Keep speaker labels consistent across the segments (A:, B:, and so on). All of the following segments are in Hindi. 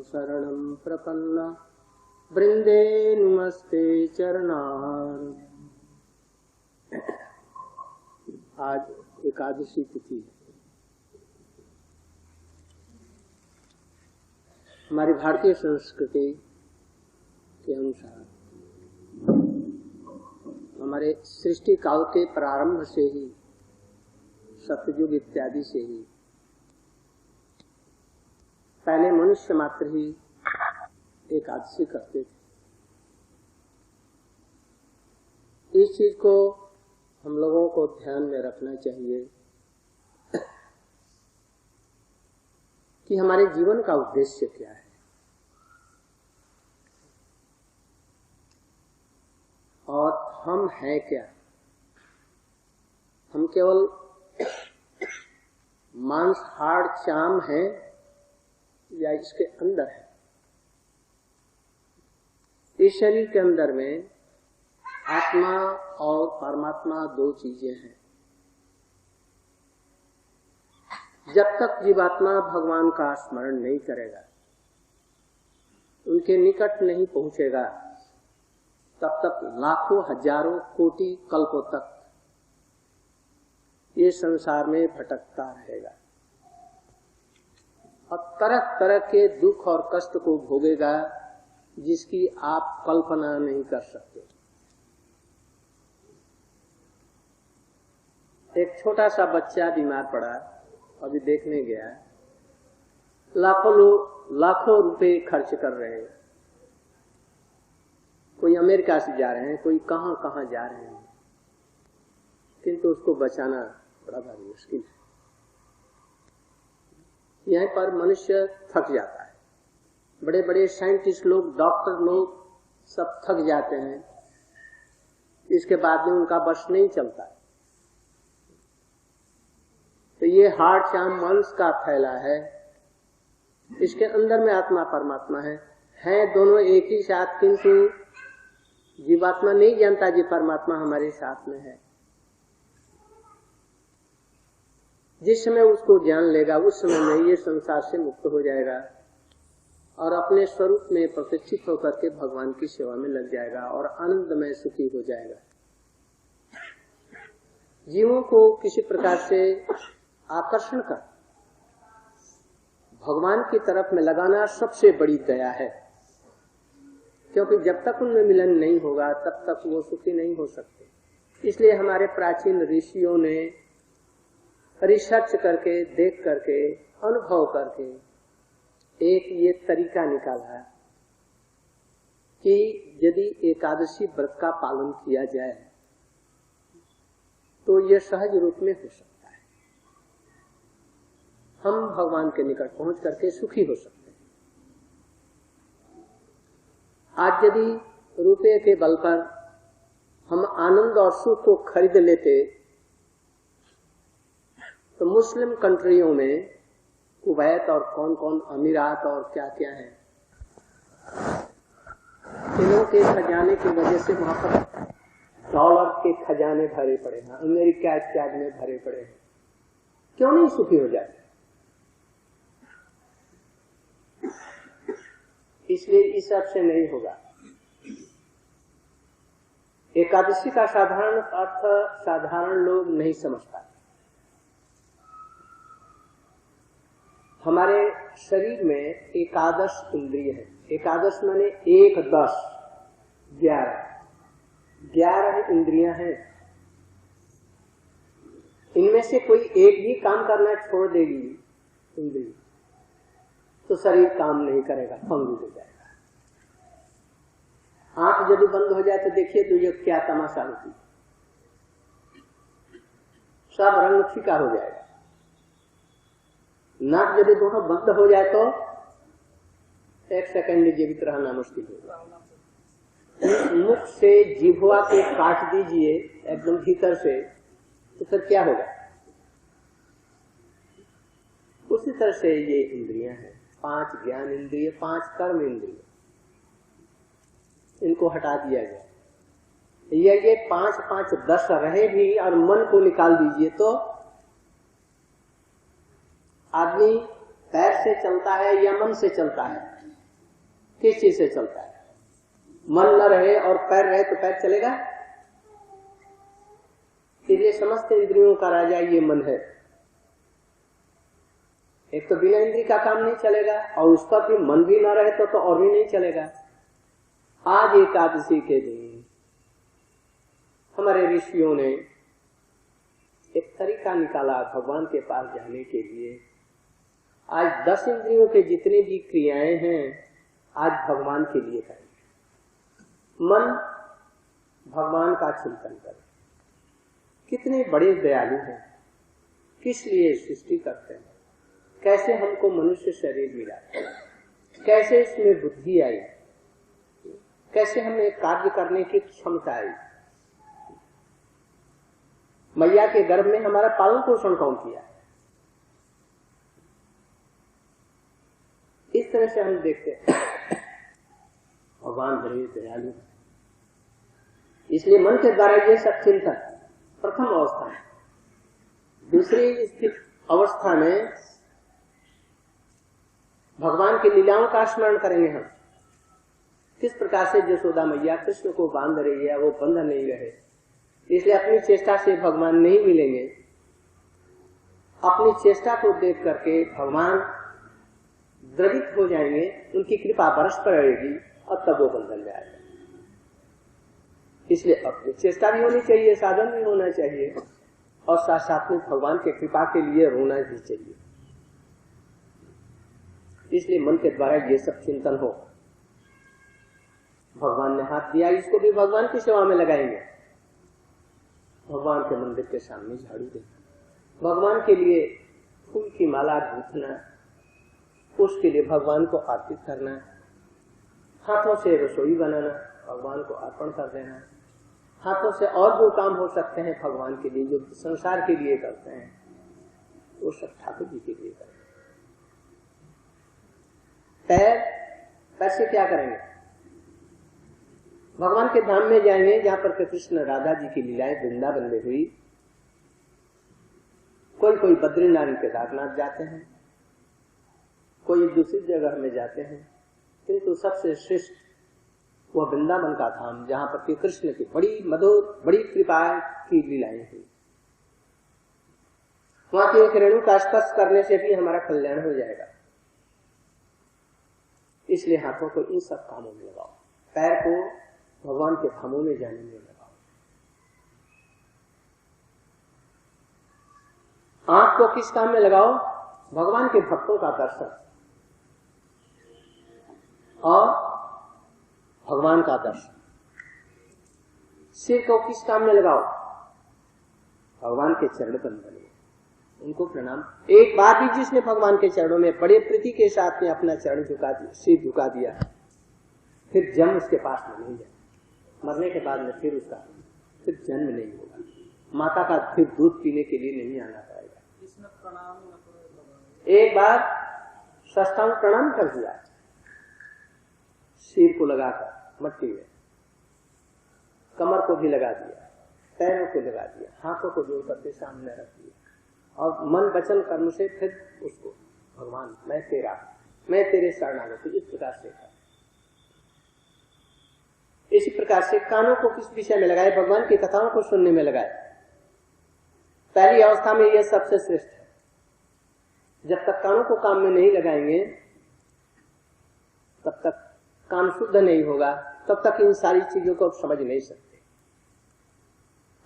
A: शरणं प्रपन्ना वृंदे नमस्ते चरणार। आज एकादशी तिथि। हमारी भारतीय संस्कृति के अनुसार हमारे सृष्टि काल के प्रारंभ से ही, सतयुग इत्यादि से ही पहले मनुष्य मात्र ही एकादशी करते थे। इस चीज को हम लोगों को ध्यान में रखना चाहिए कि हमारे जीवन का उद्देश्य क्या है। और हम हैं क्या? हम केवल मांस हाड़ चाम हैं या इसके अंदर है? इस शरीर के अंदर में आत्मा और परमात्मा दो चीजें हैं। जब तक जीवात्मा भगवान का स्मरण नहीं करेगा, उनके निकट नहीं पहुंचेगा, तब तक लाखों हजारों कोटि कल्पों तक ये संसार में भटकता रहेगा और तरह तरह के दुख और कष्ट को भोगेगा जिसकी आप कल्पना नहीं कर सकते। एक छोटा सा बच्चा बीमार पड़ा, अभी देखने गया, लाखों लोग लाखों रुपए खर्च कर रहे हैं। कोई अमेरिका से जा रहे हैं, कोई कहां कहां जा रहे हैं, किंतु उसको बचाना बड़ा भारी मुश्किल है। यहीं पर मनुष्य थक जाता है। बड़े बड़े साइंटिस्ट लोग, डॉक्टर लोग सब थक जाते हैं, इसके बाद में उनका बस नहीं चलता है। तो ये हाड़ चाम मांस का फैला है, इसके अंदर में आत्मा परमात्मा है दोनों एक ही साथ, किंतु जीवात्मा नहीं जानता जी परमात्मा हमारे साथ में है। जिस समय उसको जान लेगा, उस समय में ये संसार से मुक्त हो जाएगा और अपने स्वरूप में प्रतिष्ठित होकर के भगवान की सेवा में लग जाएगा और आनंदमय सुखी हो जाएगा। जीवों को किसी प्रकार से आकर्षण कर भगवान की तरफ में लगाना सबसे बड़ी दया है, क्योंकि जब तक उनमें मिलन नहीं होगा तब तक वो सुखी नहीं हो सकते। इसलिए हमारे प्राचीन ऋषियों ने रिसर्च करके, देख करके, अनुभव करके एक ये तरीका निकाला कि यदि एकादशी व्रत का पालन किया जाए तो ये सहज रूप में हो सकता है। हम भगवान के निकट पहुंच करके सुखी हो सकते हैं। आज यदि रुपये के बल पर हम आनंद और सुख को खरीद लेते तो मुस्लिम कंट्रियों में कुवैत और कौन कौन अमीरात और क्या क्या है, इनों के खजाने की वजह से वहां पर डॉलर के खजाने भरे पड़े हैं, अमेरिका इत्यादि में भरे पड़े हैं। क्यों नहीं सुखी हो जाते? इसलिए इस सब से नहीं होगा। एकादशी का साधारण अर्थ साधारण लोग नहीं समझ पाते। हमारे शरीर में एकादश इंद्रिय है। एकादश माने 1, 10, 11 इंद्रियां हैं। इनमें से कोई एक भी काम करना छोड़ देगी इंद्रिय तो शरीर काम नहीं करेगा, पंगु हो जाएगा। आंख यदि बंद हो जाए तो देखिए तो ये क्या तमाशा होती, सब रंग फीका हो जाएगा। नाक यदि दोनों बंद हो जाए तो 1 सेकंड जीवित रहना मुश्किल होगा। मुख से जिह्वा के काट दीजिए एकदम भीतर से, तो फिर क्या होगा? उसी तरह से ये इंद्रियां हैं, 5 ज्ञान इंद्रिय, 5 कर्म इंद्रिय, इनको हटा दिया गया। ये 5, 5, 10 रहे भी और मन को निकाल दीजिए तो आदमी पैर से चलता है या मन से चलता है? किस चीज से चलता है? मन न रहे और पैर रहे तो पैर चलेगा? इसलिए समस्त इंद्रियों का राजा ये मन है। एक तो बिना इंद्रिय का काम नहीं चलेगा, और उस पर भी मन भी न रहे तो और भी नहीं चलेगा। आज एकादशी के दिन हमारे ऋषियों ने एक तरीका निकाला भगवान के पास जाने के लिए। आज 10 इंद्रियों के जितने भी क्रियाएं हैं आज भगवान के लिए करें। मन भगवान का चिंतन करे। कितने बड़े दयालु हैं, किस लिए सृष्टि करते हैं, कैसे हमको मनुष्य शरीर मिला, कैसे इसमें बुद्धि आई, कैसे हमें कार्य करने की क्षमता आई। मैया के गर्भ में हमारा पालन पोषण कौन किया? इस तरह से हम देखते हैं भगवान बड़े दयालु है। इसलिए मन के द्वारा ये सब चिंतन प्रथम अवस्था है। दूसरी स्थित अवस्था में भगवान की लीलाओं का स्मरण करेंगे हम। किस प्रकार से यशोदा मैया कृष्ण को बांध रही है, वो बंध नहीं रहे, इसलिए अपनी चेष्टा से भगवान नहीं मिलेंगे। अपनी चेष्टा को देख करके भगवान द्रवित हो जाएंगे, उनकी कृपा बरस पड़ेगी और तब वो बंधन जाएगा। इसलिए अपनी चेष्टा भी होनी चाहिए, साधन भी होना चाहिए, और साथ साथ में भगवान के कृपा के लिए रोना भी चाहिए। इसलिए मन के द्वारा ये सब चिंतन हो। भगवान ने हाथ दिया, इसको भी भगवान की सेवा में लगाएंगे। भगवान के मंदिर के सामने झाड़ू देना, भगवान के लिए फूल की माला गूंथना, उसके लिए भगवान को अर्पित करना, हाथों से रसोई बनाना, भगवान को अर्पण कर देना, हाथों से और जो काम हो सकते हैं भगवान के लिए, जो संसार के लिए करते हैं, वो सब ठाकुर जी के लिए करें। पैर से क्या करेंगे? भगवान के धाम में जाएंगे जहां पर कृष्ण राधा जी की लीलाएं वृंदावन में हुई। कोई बद्रीनाथ केदारनाथ जाते हैं, कोई दूसरी जगह में जाते हैं, किंतु सबसे श्रेष्ठ वह वृंदावन का धाम जहां पर कृष्ण की बड़ी मधुर बड़ी कृपा की लीलाएं हुई। वहां की एक रेणु का स्पर्श करने से भी हमारा कल्याण हो जाएगा। इसलिए हाथों को इन सब कामों में लगाओ, पैर को भगवान के धामों में जाने में लगाओ, आंख को किस काम में लगाओ? भगवान के भक्तों का दर्शन और भगवान का दर्शन। सिर को किस काम में लगाओ? भगवान के चरण बंधन में, उनको प्रणाम। एक बार भी जिसने भगवान के चरणों में बड़े प्रीति के साथ में अपना चरण झुका दिया, सिर झुका दिया, फिर जन्म उसके पास में नहीं जाए। मरने के बाद में फिर उसका फिर जन्म नहीं होगा, माता का फिर दूध पीने के लिए नहीं आना पड़ेगा। एक बार साष्टांग प्रणाम कर दिया, सिर को लगाकर मट्टी में, कमर को भी लगा दिया, पैरों को लगा दिया, हाथों को जोड़ करके सामने रख दिया, और मन वचन कर्म से फिर उसको भगवान मैं तेरा, मैं तेरे शरणागत हूं, इस प्रकार से कर। इसी प्रकार से कानों को किस विषय में लगाए? भगवान की कथाओं को सुनने में लगाए। पहली अवस्था में यह सबसे श्रेष्ठ है। जब तक कानों को काम में नहीं लगाएंगे तब तक कान शुद्ध नहीं होगा, तब तक इन सारी चीजों को समझ नहीं सकते।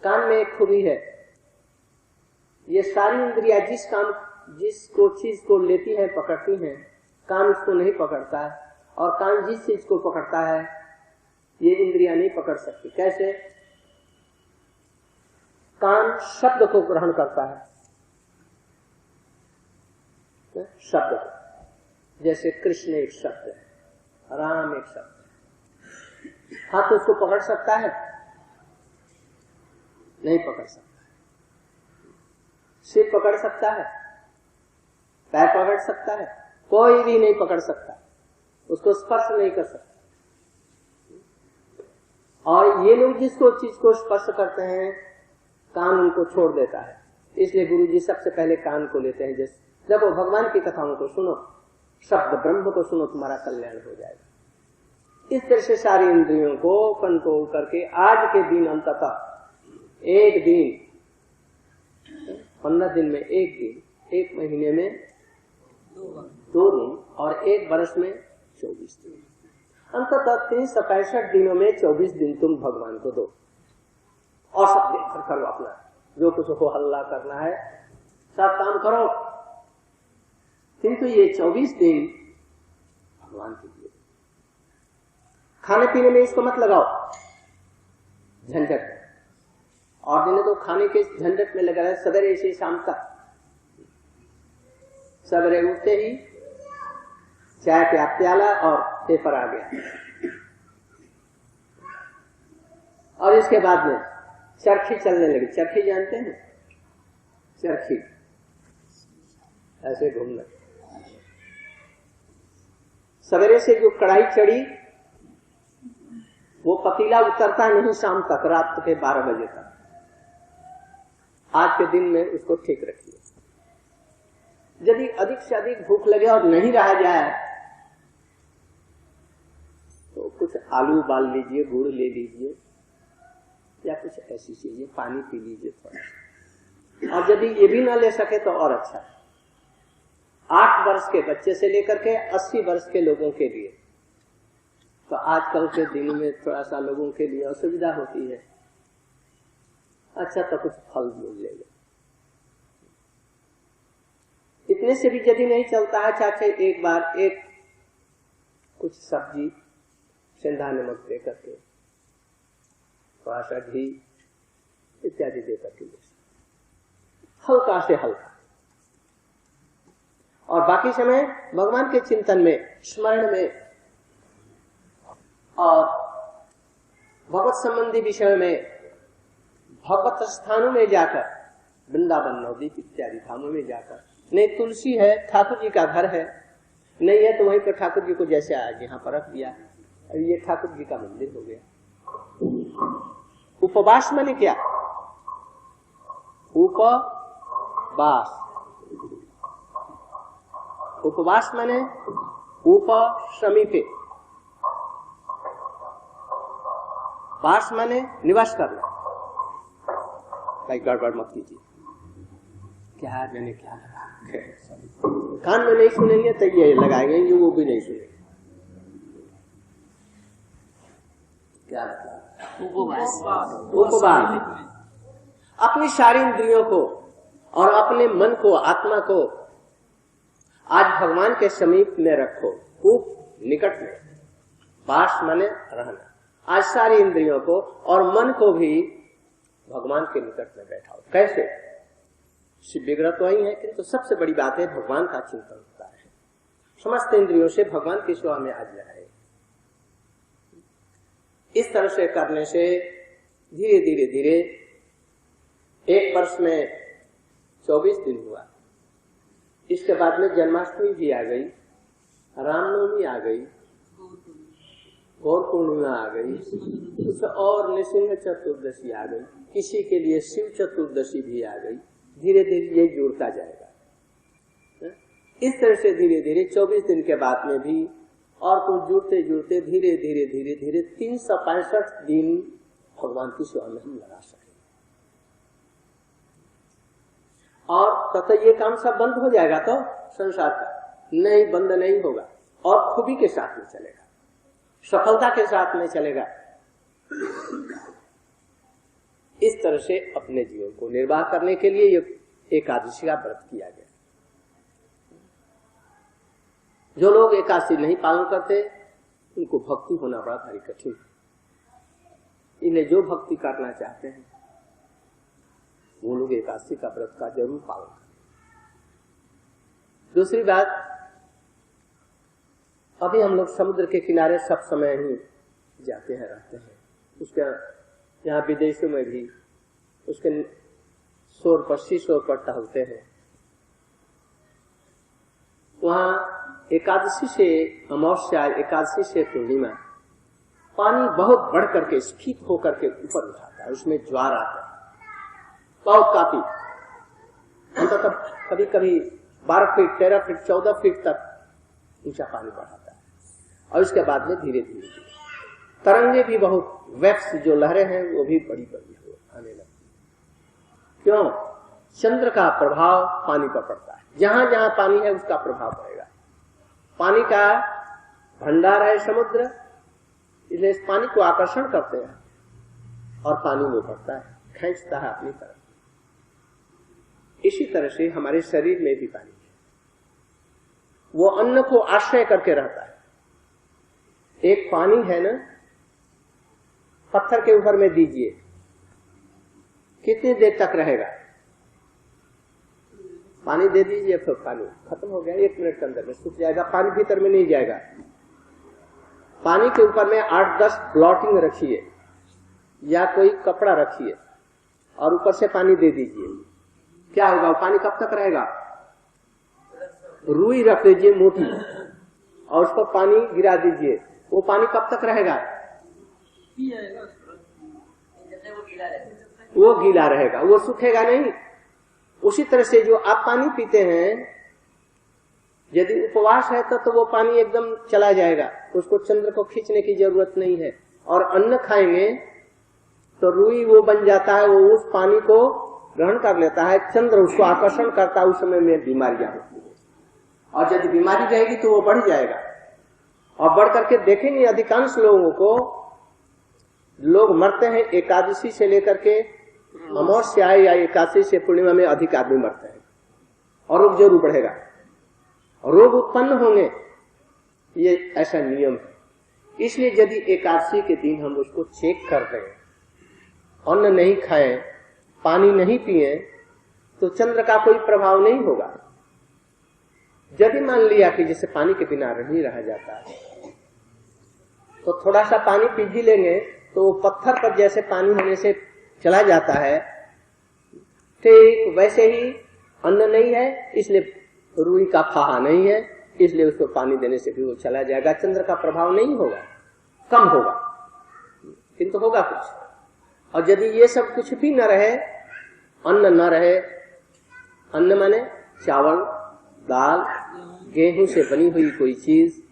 A: कान में एक खूबी है, ये सारी इंद्रियां जिसको चीज को लेती है पकड़ती हैं, कान उसको नहीं पकड़ता है, और कान जिस चीज को पकड़ता है ये इंद्रियां नहीं पकड़ सकती। कैसे? कान शब्द को ग्रहण करता है, शब्द को, जैसे कृष्ण एक शब्द है, राम एक शब्द है। हाथ उसको पकड़ सकता है? नहीं पकड़ सकता। सिर पकड़ सकता है? पैर पकड़ सकता है? कोई भी नहीं पकड़ सकता, उसको स्पर्श नहीं कर सकता। और ये लोग जिसको चीज को स्पर्श करते हैं कान उनको छोड़ देता है। इसलिए गुरु जी सबसे पहले कान को लेते हैं। जैसे देखो भगवान की कथाओं को सुनो, शब्द ब्रह्म को सुनो, तुम्हारा कल्याण हो जाएगा। इस तरह से सारी इंद्रियों को कंट्रोल करके आज के दिन अंततः एक दिन, 15 दिन में एक दिन, एक महीने में 2 दिन और एक वर्ष में 24 दिन, अंततः 365 दिनों में 24 दिन तुम भगवान को दो और सब देखकर करो। अपना जो कुछ हो हल्ला करना है सब काम करो, किंतु ये 24 दिन भगवान के लिए। खाने पीने में इसको मत लगाओ झंझट, और दिन तो खाने के झंझट में लगा रहे सवेरे से शाम तक। सवेरे उठते ही चाय का प्याला और पेपर आ गया, और इसके बाद में चरखी चलने लगी। चरखी जानते हैं? चरखी ऐसे घूमना। सवेरे से जो कढ़ाई चढ़ी वो पतीला उतरता नहीं शाम तक, रात के 12 बजे तक। आज के दिन में उसको ठीक रखिए। यदि अधिक से अधिक भूख लगे और नहीं रहा जाए तो कुछ आलू उबाल लीजिए, गुड़ ले लीजिए या कुछ ऐसी चीजें, पानी पी लीजिए थोड़ा। और यदि ये भी ना ले सके तो और अच्छा। 8 वर्ष के बच्चे से लेकर के 80 वर्ष के लोगों के लिए, तो आजकल के दिन में थोड़ा सा लोगों के लिए असुविधा होती है। अच्छा तो कुछ फल मिल लेगा। इतने से भी यदि नहीं चलता है, चाचा एक बार एक कुछ सब्जी सेंधा नमक दे करके, थोड़ा सा घी इत्यादि दे करके, हल्का से हल्का। और बाकी समय भगवान के चिंतन में, स्मरण में और भगवत संबंधी विषय में, भगवत स्थानों में जाकर, वृंदावन नवदीप इत्यादि धामों में जाकर। नहीं तुलसी है, ठाकुर जी का घर है, नहीं है तो वहीं पर ठाकुर जी को जैसे आज यहाँ पर रख दिया, अभी ये ठाकुर जी का मंदिर हो गया। उपवास माने क्या? उपवास, उपवास माने उप समीपे, वास माने निवास करना। भाई गड़बड़ मत कीजिए, क्या मैंने क्या लगा कान में नहीं सुनेंगे तो ये लगाएंगे, ये वो भी नहीं सुनेंगे। क्या उपवास, उपवास अपनी सारी इंद्रियों को और अपने मन को, आत्मा को आज भगवान के समीप में रखो, उप निकट में, वास माने रहना। आज सारी इंद्रियों को और मन को भी भगवान के निकट में बैठाओ। कैसे? विग्रह तो वही है, किंतु सबसे बड़ी बात है भगवान का चिंतन होता है। समस्त इंद्रियों से भगवान की सेवा में आज जाए। इस तरह से करने से धीरे धीरे धीरे 1 वर्ष में 24 दिन हुआ। इसके बाद में जन्माष्टमी भी आ गई, रामनवमी आ गई, गौर पूर्णिमा आ गई, कुछ और नृसिंह चतुर्दशी आ गई, किसी के लिए शिव चतुर्दशी भी आ गई। धीरे धीरे ये जुड़ता जाएगा। इस तरह से धीरे धीरे 24 दिन के बाद में भी और कुछ जुड़ते जुड़ते धीरे धीरे धीरे धीरे 365 दिन भगवान की सेवा में हम लगा सके। और तथा ये काम सब बंद हो जाएगा तो संसार का नहीं, बंद नहीं होगा और खूबी के साथ में चलेगा, सफलता के साथ में चलेगा। इस तरह से अपने जीवन को निर्वाह करने के लिए ये एकादशी का व्रत किया गया। जो लोग एकादशी नहीं पालन करते उनको भक्ति होना बड़ा भारी कठिन है। इन्हें जो भक्ति करना चाहते हैं वो लोग एकादशी का व्रत का जरूर पालन करें। दूसरी बात, अभी हम लोग समुद्र के किनारे सब समय ही जाते हैं, रहते हैं। उसके यहाँ विदेशों में भी उसके शोर पर, शीशोर पर टहलते हैं। वहाँ एकादशी से अमावस्या, एकादशी से पूर्णिमा, पानी बहुत बढ़ करके स्फीत होकर के ऊपर उठाता है, उसमें ज्वार आता है बहुत काफी, अंततः कभी कभी 12 फीट, 13 फीट, 14 फीट तक ऊंचा पानी बढ़ाता है। और उसके बाद में धीरे धीरे तरंगे भी बहुत, वेव्स जो लहरें हैं वो भी बड़ी बड़ी आने लगती। क्यों? चंद्र का प्रभाव पानी पर पड़ता है, जहां जहां पानी है उसका प्रभाव पड़ेगा। पानी का भंडार है समुद्र, इसलिए इस पानी को आकर्षण करते हैं और पानी में बढ़ता है, खींचता है अपनी तरफ। इसी तरह से हमारे शरीर में भी पानी है, वो अन्न को आश्रय करके रहता है। एक पानी है ना, पत्थर के ऊपर में दीजिए, कितनी देर तक रहेगा? पानी दे दीजिए, फिर पानी खत्म हो गया, 1 मिनट के अंदर में सूख जाएगा, पानी भीतर में नहीं जाएगा। पानी के ऊपर में 8-10 ब्लॉटिंग रखिए या कोई कपड़ा रखिए और ऊपर से पानी दे दीजिए, क्या होगा? वो पानी कब तक रहेगा? रुई रख लीजिए मोटी और उस पर पानी गिरा दीजिए, वो पानी कब तक रहेगा? वो गीला रहेगा, वो सूखेगा नहीं। उसी तरह से जो आप पानी पीते हैं, यदि उपवास है तो वो पानी एकदम चला जाएगा, उसको चंद्र को खींचने की जरूरत नहीं है। और अन्न खाएंगे तो रुई वो बन जाता है, वो उस पानी को ग्रहण कर लेता है, चंद्र उसको आकर्षण करता है, उस समय में बीमारियां होती है। और यदि बीमारी रहेगी तो वो बढ़ जाएगा। और बढ़ करके देखेंगे अधिकांश लोगों को, लोग मरते हैं एकादशी से लेकर के अमावस्या या एकादशी से पूर्णिमा में अधिक आदमी मरते हैं, और रोग जरूर बढ़ेगा और रोग उत्पन्न होंगे, ये ऐसा नियम है। इसलिए यदि एकादशी के दिन हम उसको चेक कर दें, अन्न नहीं खाएं, पानी नहीं पिए, तो चंद्र का कोई प्रभाव नहीं होगा। यदि मान लिया कि जैसे पानी के बिना नहीं रहा जाता है, तो थोड़ा सा पानी पी भी लेंगे तो पत्थर पर जैसे पानी होने से चला जाता है, ठीक वैसे ही अन्न नहीं है, इसलिए रुई का फाहा नहीं है, इसलिए उसको पानी देने से भी वो चला जाएगा। चंद्र का प्रभाव नहीं होगा, कम होगा, किंतु होगा कुछ। और यदि ये सब कुछ भी न रहे, अन्न न रहे, अन्न माने चावल, दाल, गेहूं से बनी हुई कोई चीज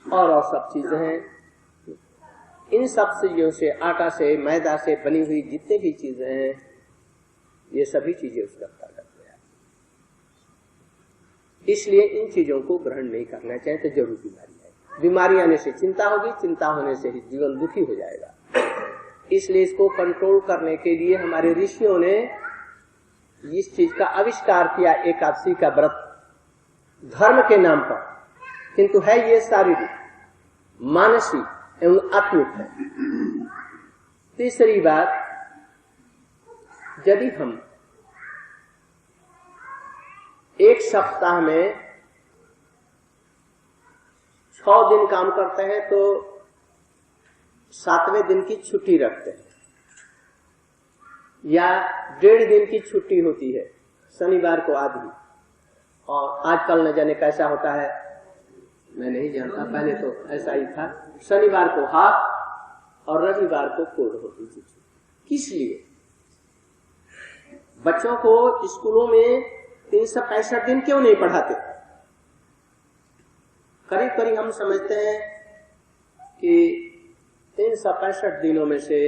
A: और सब चीजें हैं, इन सब चीजों से, आटा से, मैदा से बनी हुई जितनी भी चीजें हैं, ये सभी चीजें उसका ताकत है। इसलिए इन चीजों को ग्रहण नहीं करना चाहिए, तो जरूर बीमारी है। बीमारी आने से चिंता होगी, चिंता होने से ही जीवन दुखी हो जाएगा। इसलिए इसको कंट्रोल करने के लिए हमारे ऋषियों ने इस चीज का आविष्कार किया, एकादशी का व्रत, धर्म के नाम पर, किंतु है ये शारीरिक, मानसिक एवं आत्मिक है। तीसरी बात, यदि हम एक सप्ताह में 6 दिन काम करते हैं तो 7वें दिन की छुट्टी रखते हैं, या 1.5 दिन की छुट्टी होती है, शनिवार को आधी। और आजकल न जाने कैसा होता है, मैं नहीं जानता, पहले तो ऐसा ही था, शनिवार को हाफ और रविवार को पूर्ण होती थी। किस लिए? बच्चों को स्कूलों में 365 दिन क्यों नहीं पढ़ाते? करीब करीब हम समझते हैं कि 365 दिनों में से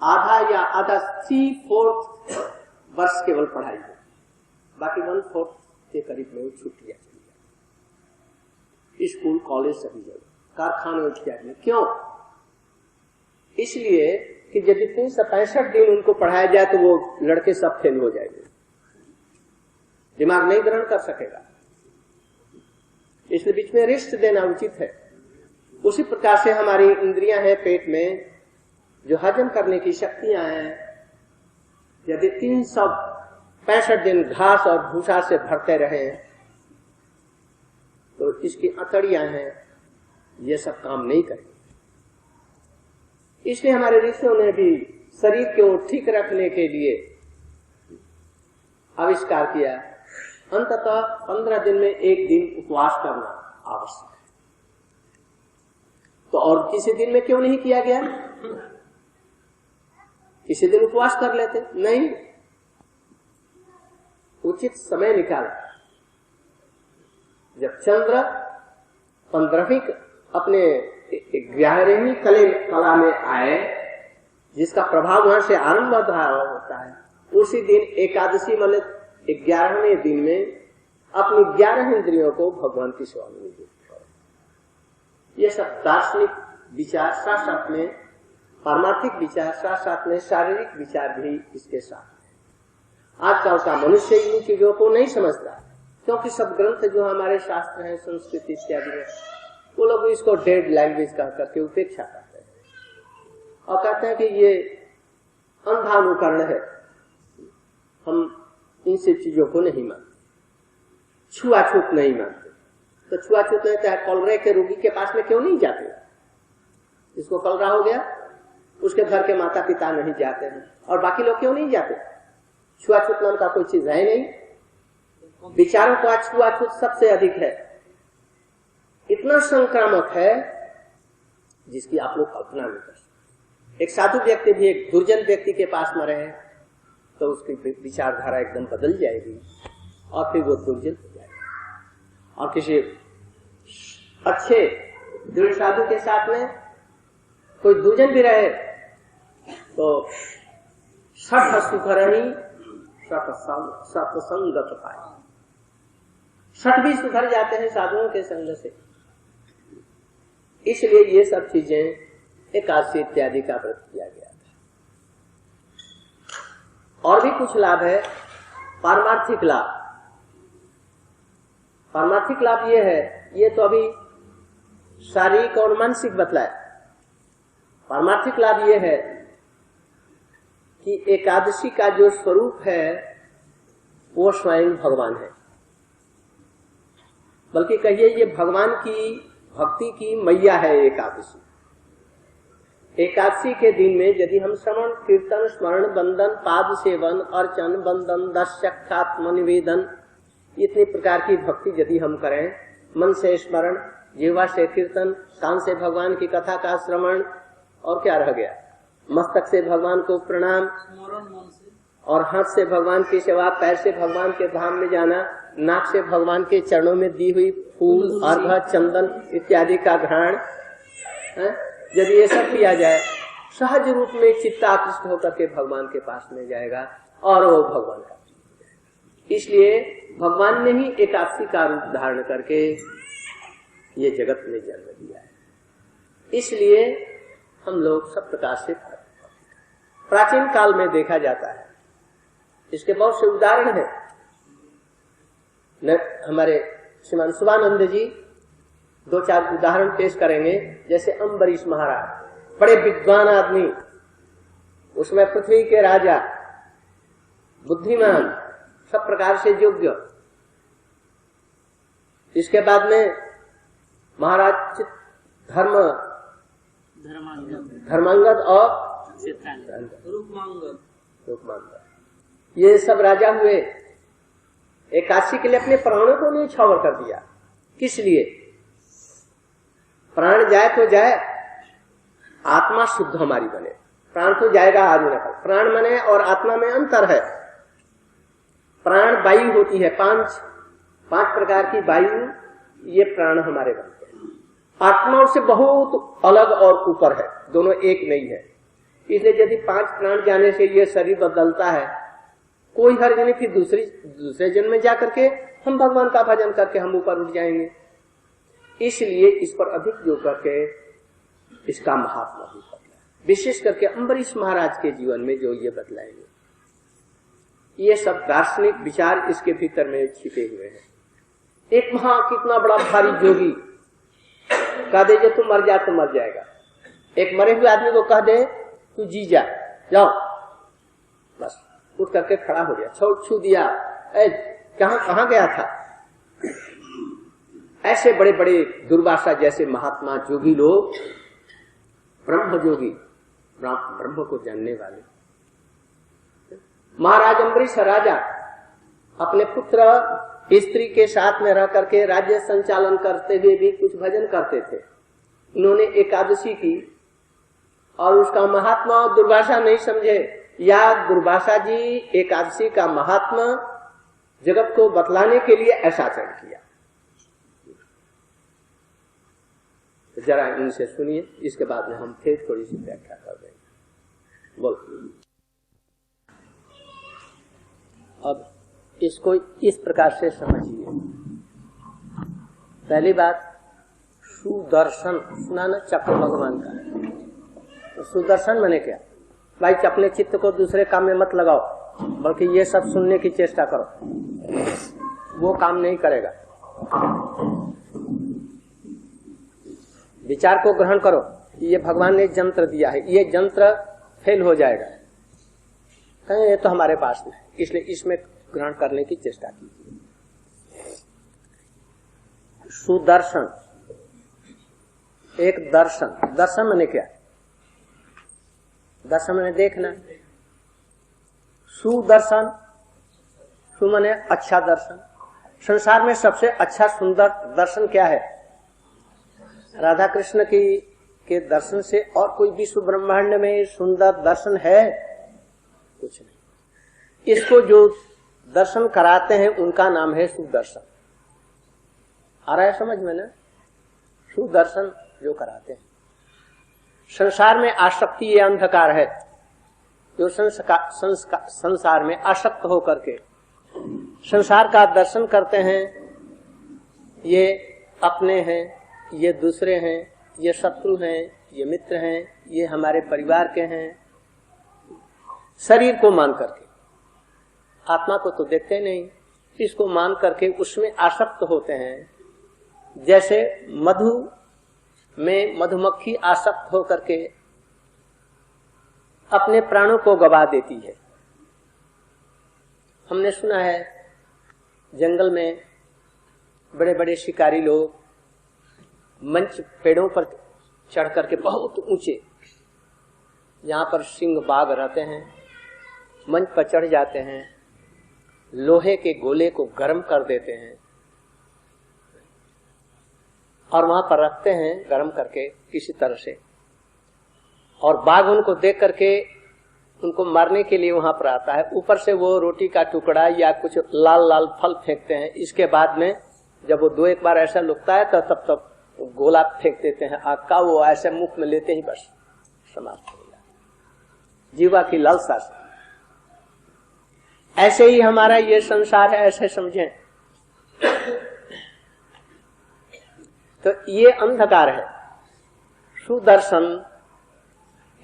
A: आधा या आधा 3/4 वर्ष केवल पढ़ाई है, बाकी 1/4 के करीब में छुट्टियां चली जाती। स्कूल, कॉलेज, सभी जगह, कारखाने इत्यादि में। क्यों? इसलिए कि यदि 365 दिन उनको पढ़ाया जाए तो वो लड़के सब फेल हो जाएंगे, दिमाग नहीं ग्रहण कर सकेगा। इसलिए बीच में रेस्ट देना उचित है। उसी प्रकार से हमारी इंद्रियां हैं पेट में, जो हजम करने की शक्तियां हैं, यदि 365 दिन घास और भूसा से भरते रहे तो इसकी अतड़ियां हैं, ये सब काम नहीं करेंगे। इसलिए हमारे ऋषियों ने भी शरीर को ठीक रखने के लिए आविष्कार किया, अंततः 15 दिन में 1 दिन उपवास करना आवश्यक है। तो और किसी दिन में क्यों नहीं किया गया? किसी दिन उपवास कर लेते, नहीं, उचित समय निकाला। जब चंद्र 15वीं अपने 11वीं कला में आए, जिसका प्रभाव वहां से आरंभ होता है, उसी दिन एकादशी मतलब 11वें दिन में अपनी 11 इंद्रियों को भगवान की सेवा में नियुक्त करो। ये सब दार्शनिक विचार साथ साथ में, पारमार्थिक विचार साथ साथ में शारीरिक विचार भी इसके साथ। आजकल का मनुष्य इन चीजों को नहीं समझता, क्योंकि सब ग्रंथ जो हमारे शास्त्र हैं, संस्कृत इत्यादि में, वो लोग इसको डेड लैंग्वेज कह करके उपेक्षा करते हैं और कहते हैं कि ये अंधानुकरण है, हम इन सब चीजों को नहीं मानते, छुआछूत नहीं मानते। तो छुआछूत नहीं है, कॉलरे के रोगी के पास में क्यों नहीं जाते? जिसको कॉलरा हो गया उसके घर के माता पिता नहीं जाते हैं, और बाकी लोग क्यों नहीं जाते? छुआछूत नाम का कोई चीज है नहीं। विचारों का छुआछूत सबसे अधिक है, इतना संक्रामक है जिसकी आप लोग कल्पना नहीं कर सकते। एक साधु व्यक्ति भी एक दुर्जन व्यक्ति के पास में रहे तो उसकी विचारधारा एकदम बदल जाएगी और फिर वो दुर्जन हो जाएगा। और किसी अच्छे दृढ़ साधु के साथ में कोई दुर्जन भी रहे तो सठ सुधरणी सत्संगत पाए, सठ भी सुधर जाते हैं साधुओं के संग से। इसलिए ये सब चीजें एकादशी इत्यादि का व्रत किया गया था। और भी कुछ लाभ है। पारमार्थिक लाभ, पारमार्थिक लाभ ये है, ये तो अभी शारीरिक और मानसिक बतलाया। पारमार्थिक लाभ ये है कि एकादशी का जो स्वरूप है वो स्वयं भगवान है, बल्कि कहिए ये भगवान की भक्ति की मैया है एकादशी। एकादशी के दिन में यदि हम श्रवण कीर्तन स्मरण बंदन पाद सेवन अर्चन बंदन दर्शकात्म निवेदन इतनी प्रकार की भक्ति यदि हम करें, मन से स्मरण, जीवा से कीर्तन, कान से भगवान की कथा का श्रवण, और क्या रह गया, मस्तक से भगवान को प्रणाम, और हाथ से भगवान की सेवा, पैर से भगवान के धाम में जाना, नाक से भगवान के चरणों में दी हुई फूल अर्घ चंदन इत्यादि का ग्रहण, यदि ये सब किया जाए, सहज रूप में चित्त आकृष्ट होकर के भगवान के पास में जाएगा और वो भगवान का। इसलिए भगवान ने ही एकादशी का रूप धारण करके ये जगत में जन्म दिया है। इसलिए हम लोग सब प्रकार से प्राचीन काल में देखा जाता है, इसके बहुत से उदाहरण हैं। हमारे श्रीमान शिवानंद जी 2-4 उदाहरण पेश करेंगे। जैसे अम्बरीश महाराज, बड़े विद्वान आदमी, उसमें पृथ्वी के राजा, बुद्धिमान, सब प्रकार से योग्य। इसके बाद में महाराज धर्मांगद और रूपमांगद, ये सब राजा हुए। एकादशी के लिए अपने प्राणों को न्यौछावर कर दिया। किस लिए? प्राण जाए तो जाए, आत्मा शुद्ध हमारी बने। प्राण तो जाएगा आदमी न कर, प्राण मने और आत्मा में अंतर है। प्राण वायु होती है, 5 प्रकार की वायु, ये प्राण हमारे बनते हैं। आत्मा उससे बहुत अलग और ऊपर है, दोनों एक नहीं है। इसलिए यदि 5 प्राण जाने से ये शरीर बदलता है, कोई हर्ज नहीं, फिर दूसरे जन्म में जाकर के हम भगवान का भजन करके हम ऊपर उठ जाएंगे। इसलिए इस पर अधिक जो करके इसका महात्मा भी बतलाया, विशेष करके अम्बरीश महाराज के जीवन में जो ये बतलाएंगे, ये सब दार्शनिक विचार इसके भीतर में छिपे हुए हैं। एक कितना बड़ा भारी जोगी कह दे जो तू मर जा तो मर जाएगा, एक मरे हुए आदमी को कह दे तू जी जा, जाओ, बस उठ करके खड़ा हो गया, छू दिया, कहाँ गया था। ऐसे बड़े बड़े दुर्वासा जैसे महात्मा जोगी लोग, ब्रह्म जोगी, ब्रह्म को जानने वाले। महाराज अम्बरीश राजा अपने पुत्र स्त्री के साथ में रह करके राज्य संचालन करते हुए भी कुछ भजन करते थे। उन्होंने एकादशी की और उसका महात्मा दुर्वासा नहीं समझे, या दुर्वासा जी एकादशी का महात्मा जगत को बतलाने के लिए ऐसा आचरण किया। जरा इनसे सुनिए, इसके बाद में हम फिर थोड़ी सी व्याख्या कर देंगे। बोलो। अब इसको इस प्रकार से समझिए। पहली बात, सुदर्शन सुना ना, चक्र भगवान का। तो सुदर्शन माने क्या? भाई अपने चित्त को दूसरे काम में मत लगाओ, बल्कि ये सब सुनने की चेष्टा करो, वो काम नहीं करेगा। विचार को ग्रहण करो, ये भगवान ने यंत्र दिया है, ये यंत्र फेल हो जाएगा, कहें ये तो हमारे पास नहीं, इसलिए इसमें ग्रहण करने की चेष्टा कीजिए। सुदर्शन एक दर्शन, दर्शन माने क्या? दर्शन माने देखना। सुदर्शन, सु माने अच्छा दर्शन। संसार में सबसे अच्छा सुंदर दर्शन क्या है? राधा कृष्ण की के दर्शन से और कोई विश्व ब्रह्मांड में सुंदर दर्शन है? कुछ नहीं। इसको जो दर्शन कराते हैं उनका नाम है सुदर्शन। आ रहा है समझ में ना? सुदर्शन जो कराते हैं। संसार में आसक्ति ये अंधकार है, जो संसार में आसक्त होकर के संसार का दर्शन करते हैं, ये अपने हैं, ये दूसरे हैं, ये शत्रु हैं, ये मित्र हैं, ये हमारे परिवार के हैं, शरीर को मान करके, आत्मा को तो देखते नहीं, इसको मान करके उसमें आसक्त होते हैं। जैसे मधु में मधुमक्खी आसक्त होकर के अपने प्राणों को गवा देती है। हमने सुना है जंगल में बड़े बड़े शिकारी लोग मंच पेड़ों पर चढ़ करके बहुत ऊंचे, जहां पर सिंह बाघ रहते हैं, मंच पर चढ़ जाते हैं, लोहे के गोले को गर्म कर देते हैं और वहां पर रखते हैं गर्म करके किसी तरह से, और बाघ उनको देख करके उनको मारने के लिए वहां पर आता है। ऊपर से वो रोटी का टुकड़ा या कुछ लाल लाल फल फेंकते हैं। इसके बाद में जब वो दो एक बार ऐसा लुकता है तो तब तक गोला फेंक देते हैं आग का, वो ऐसे मुख में लेते ही बस समाप्त हो गया, जीवा की लालसा से। ऐसे ही हमारा ये संसार है, ऐसे समझें। तो ये अंधकार है। सुदर्शन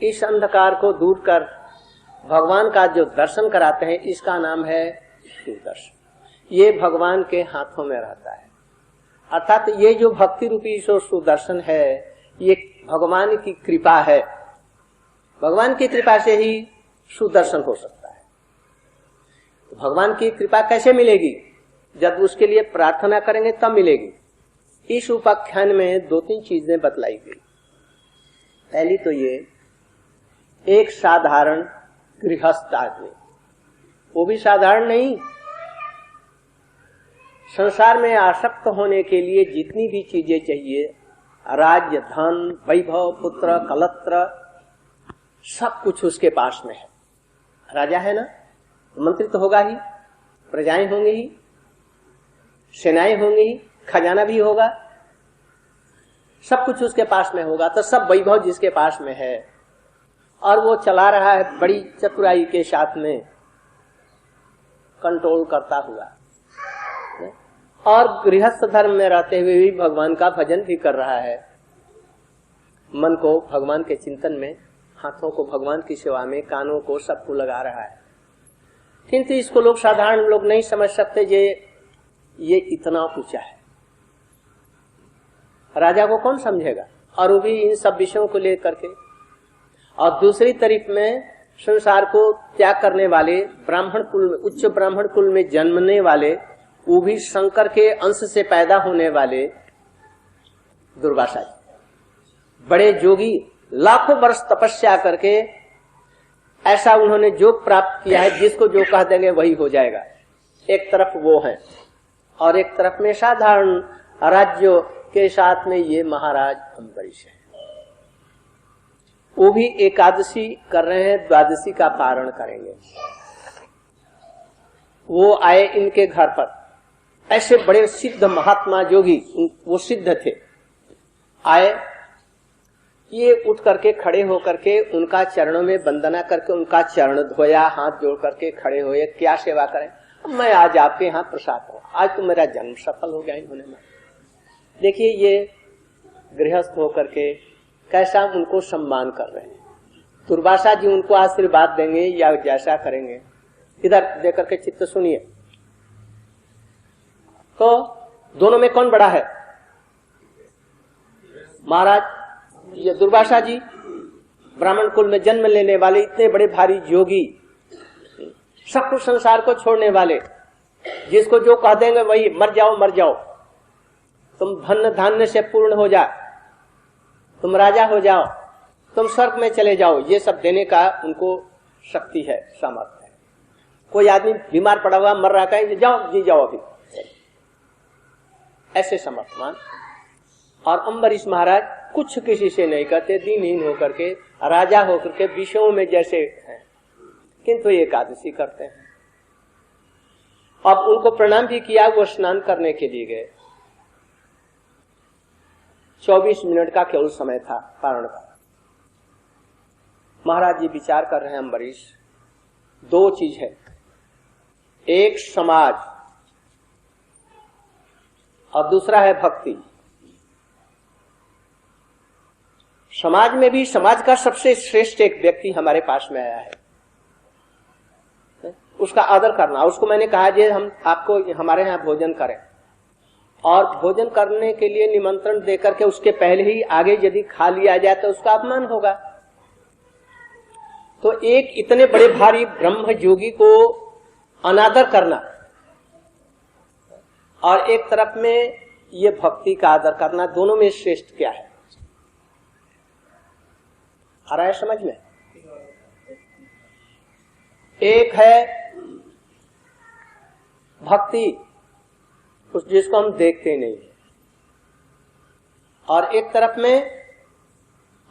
A: इस अंधकार को दूर कर भगवान का जो दर्शन कराते हैं, इसका नाम है सुदर्शन। ये भगवान के हाथों में रहता है। अर्थात ये जो भक्ति रूपी जो सुदर्शन है, ये भगवान की कृपा है। भगवान की कृपा से ही सुदर्शन हो सकता है। तो भगवान की कृपा कैसे मिलेगी? जब उसके लिए प्रार्थना करेंगे तब मिलेगी। इस उपाख्यान में दो तीन चीजें बतलाई गई। पहली तो ये, एक साधारण गृहस्थ आदमी, वो भी साधारण नहीं, संसार में आसक्त होने के लिए जितनी भी चीजें चाहिए, राज्य, धन, वैभव, पुत्र, कलत्र, सब कुछ उसके पास में है। राजा है ना, मंत्री तो होगा ही, प्रजाएं होंगी ही, सेनाएं होंगी ही, खजाना भी होगा, सब कुछ उसके पास में होगा। तो सब वैभव जिसके पास में है और वो चला रहा है बड़ी चतुराई के साथ में, कंट्रोल करता हुआ, और गृहस्थ धर्म में रहते हुए भी भगवान का भजन भी कर रहा है। मन को भगवान के चिंतन में, हाथों को भगवान की सेवा में, कानों को सबको लगा रहा है। किंतु इसको लोग, साधारण लोग नहीं समझ सकते ये इतना ऊंचा है। राजा को कौन समझेगा? और वो भी इन सब विषयों को लेकर के। और दूसरी तरफ में संसार को त्याग करने वाले, ब्राह्मण कुल में, उच्च ब्राह्मण कुल में जन्मने वाले, वो भी शंकर के अंश से पैदा होने वाले दुर्वासा जी, बड़े जोगी, लाखों वर्ष तपस्या करके ऐसा उन्होंने योग प्राप्त किया है, जिसको जो कह देंगे वही हो जाएगा। एक तरफ वो है और एक तरफ में साधारण राज्यों के साथ में ये महाराज अम्बरीश है। वो भी एकादशी कर रहे हैं, द्वादशी का पारण करेंगे। वो आए इनके घर पर, ऐसे बड़े सिद्ध महात्मा जोगी, वो सिद्ध थे, आए ये उठ करके खड़े होकर के उनका चरणों में वंदना करके उनका चरण धोया, हाथ जोड़ करके खड़े हुए, क्या सेवा करें, मैं आज आपके यहाँ प्रसाद हूँ, आज तो मेरा जन्म सफल हो गया इन्होंने में। देखिए ये गृहस्थ होकर के कैसा उनको सम्मान कर रहे हैं। दुर्वासा जी उनको आशीर्वाद देंगे या जैसा करेंगे, इधर देकर के चित्त सुनिए। तो दोनों में कौन बड़ा है? महाराज ये दुर्वासा जी ब्राह्मण कुल में जन्म लेने वाले इतने बड़े भारी योगी, सब कुछ संसार को छोड़ने वाले, जिसको जो कह देंगे वही मर जाओ, तुम धन धान्य से पूर्ण हो जा, तुम राजा हो जाओ, तुम स्वर्ग में चले जाओ, ये सब देने का उनको शक्ति है, सामर्थ्य है। कोई आदमी बीमार पड़ा हुआ मर रहा है, जाओ जी जाओ अभी, ऐसे समर्थमान। और अम्बरीश महाराज कुछ किसी से नहीं करते, दीनहीन होकर के राजा होकर के विषयों में जैसे हैं, किंतु एकादशी करते हैं। अब उनको प्रणाम भी किया, वो स्नान करने के लिए गए। 24 मिनट का केवल समय था पारण का। महाराज जी विचार कर रहे हैं, अम्बरीश दो चीज है, एक समाज और दूसरा है भक्ति। समाज में भी समाज का सबसे श्रेष्ठ एक व्यक्ति हमारे पास में आया है, उसका आदर करना। उसको मैंने कहा जे हम आपको हमारे यहाँ भोजन करें, और भोजन करने के लिए निमंत्रण देकर के उसके पहले ही आगे यदि खा लिया जाए तो उसका अपमान होगा। तो एक इतने बड़े भारी ब्रह्म योगी को अनादर करना और एक तरफ में ये भक्ति का आदर करना, दोनों में श्रेष्ठ क्या है? आ रहा है समझ में? एक है भक्ति, उस जिसको हम देखते नहीं, और एक तरफ में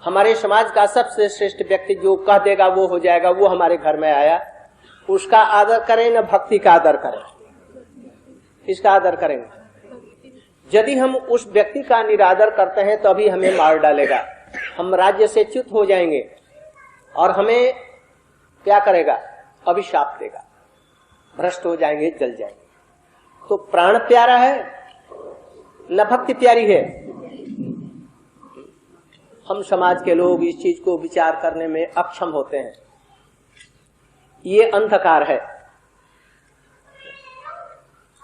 A: हमारे समाज का सबसे श्रेष्ठ व्यक्ति जो कह देगा वो हो जाएगा, वो हमारे घर में आया, उसका आदर करें न भक्ति का आदर करें, इसका आदर करेंगे। यदि हम उस व्यक्ति का निरादर करते हैं तो अभी हमें मार डालेगा, हम राज्य से च्युत हो जाएंगे और हमें क्या करेगा? अभिशाप देगा, भ्रष्ट हो जाएंगे, जल जाएंगे। तो प्राण प्यारा है न भक्ति प्यारी है? हम समाज के लोग इस चीज को विचार करने में अक्षम होते हैं। ये अंधकार है।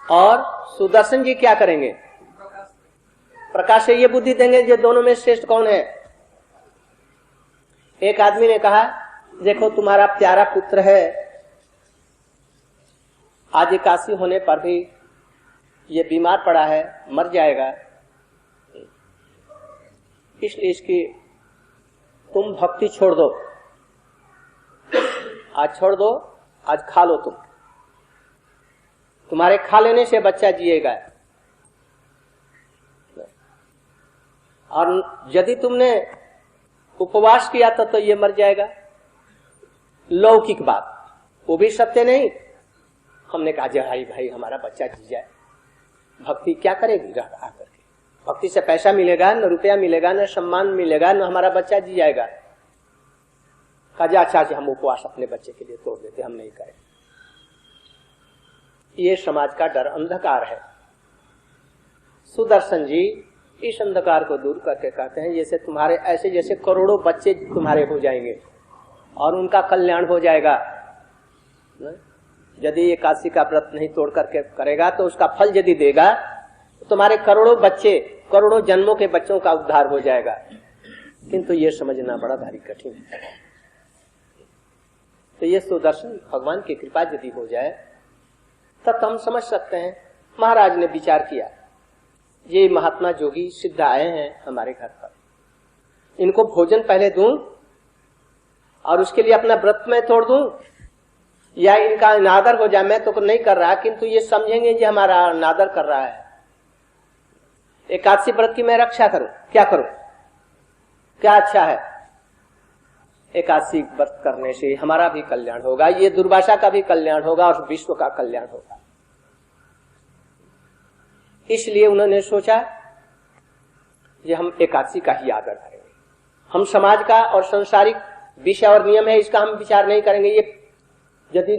A: और सुदर्शन जी क्या करेंगे? प्रकाश से ये बुद्धि देंगे जो दोनों में श्रेष्ठ कौन है। एक आदमी ने कहा, देखो तुम्हारा प्यारा पुत्र है, आज एकादशी होने पर भी ये बीमार पड़ा है, मर जाएगा, इसलिए इसकी तुम भक्ति छोड़ दो, आज छोड़ दो, आज खा लो, तुम्हारे खा लेने से बच्चा जिएगा। और यदि तुमने उपवास किया तो ये मर जाएगा। लौकिक बात, वो भी सत्य नहीं। हमने कहा जय भाई हमारा बच्चा जी जाए, भक्ति क्या करेगी रह करके? भक्ति से पैसा मिलेगा न, रुपया मिलेगा न, सम्मान मिलेगा न, हमारा बच्चा जी जाएगा। कहा अच्छा हम उपवास अपने बच्चे के लिए तोड़ देते, हम नहीं करें। ये समाज का डर, अंधकार है। सुदर्शन जी इस अंधकार को दूर करके कहते हैं, जैसे तुम्हारे ऐसे जैसे करोड़ों बच्चे तुम्हारे हो जाएंगे और उनका कल्याण हो जाएगा। यदि एकादशी का व्रत नहीं तोड़ करके करेगा तो उसका फल यदि देगा तो तुम्हारे करोड़ों बच्चे, करोड़ों जन्मों के बच्चों का उद्धार हो जाएगा। किंतु ये समझना बड़ा भारी कठिन है। तो ये सुदर्शन भगवान की कृपा यदि हो जाए तब तो हम समझ सकते हैं। महाराज ने विचार किया, ये महात्मा जोगी सिद्ध आए हैं हमारे घर पर, इनको भोजन पहले दूं और उसके लिए अपना व्रत में तोड़ दूं, या इनका अनादर हो जाए। मैं तो नहीं कर रहा, किंतु ये समझेंगे कि हमारा अनादर कर रहा है। एकादशी व्रत की मैं रक्षा करूं, क्या करूं? क्या अच्छा है? एकादशी व्रत करने से हमारा भी कल्याण होगा, ये दुर्वासा का भी कल्याण होगा और विश्व का कल्याण होगा। इसलिए उन्होंने सोचा कि हम एकादशी का ही आदर करेंगे। हम समाज का और सांसारिक विषय और नियम है, इसका हम विचार नहीं करेंगे। ये यदि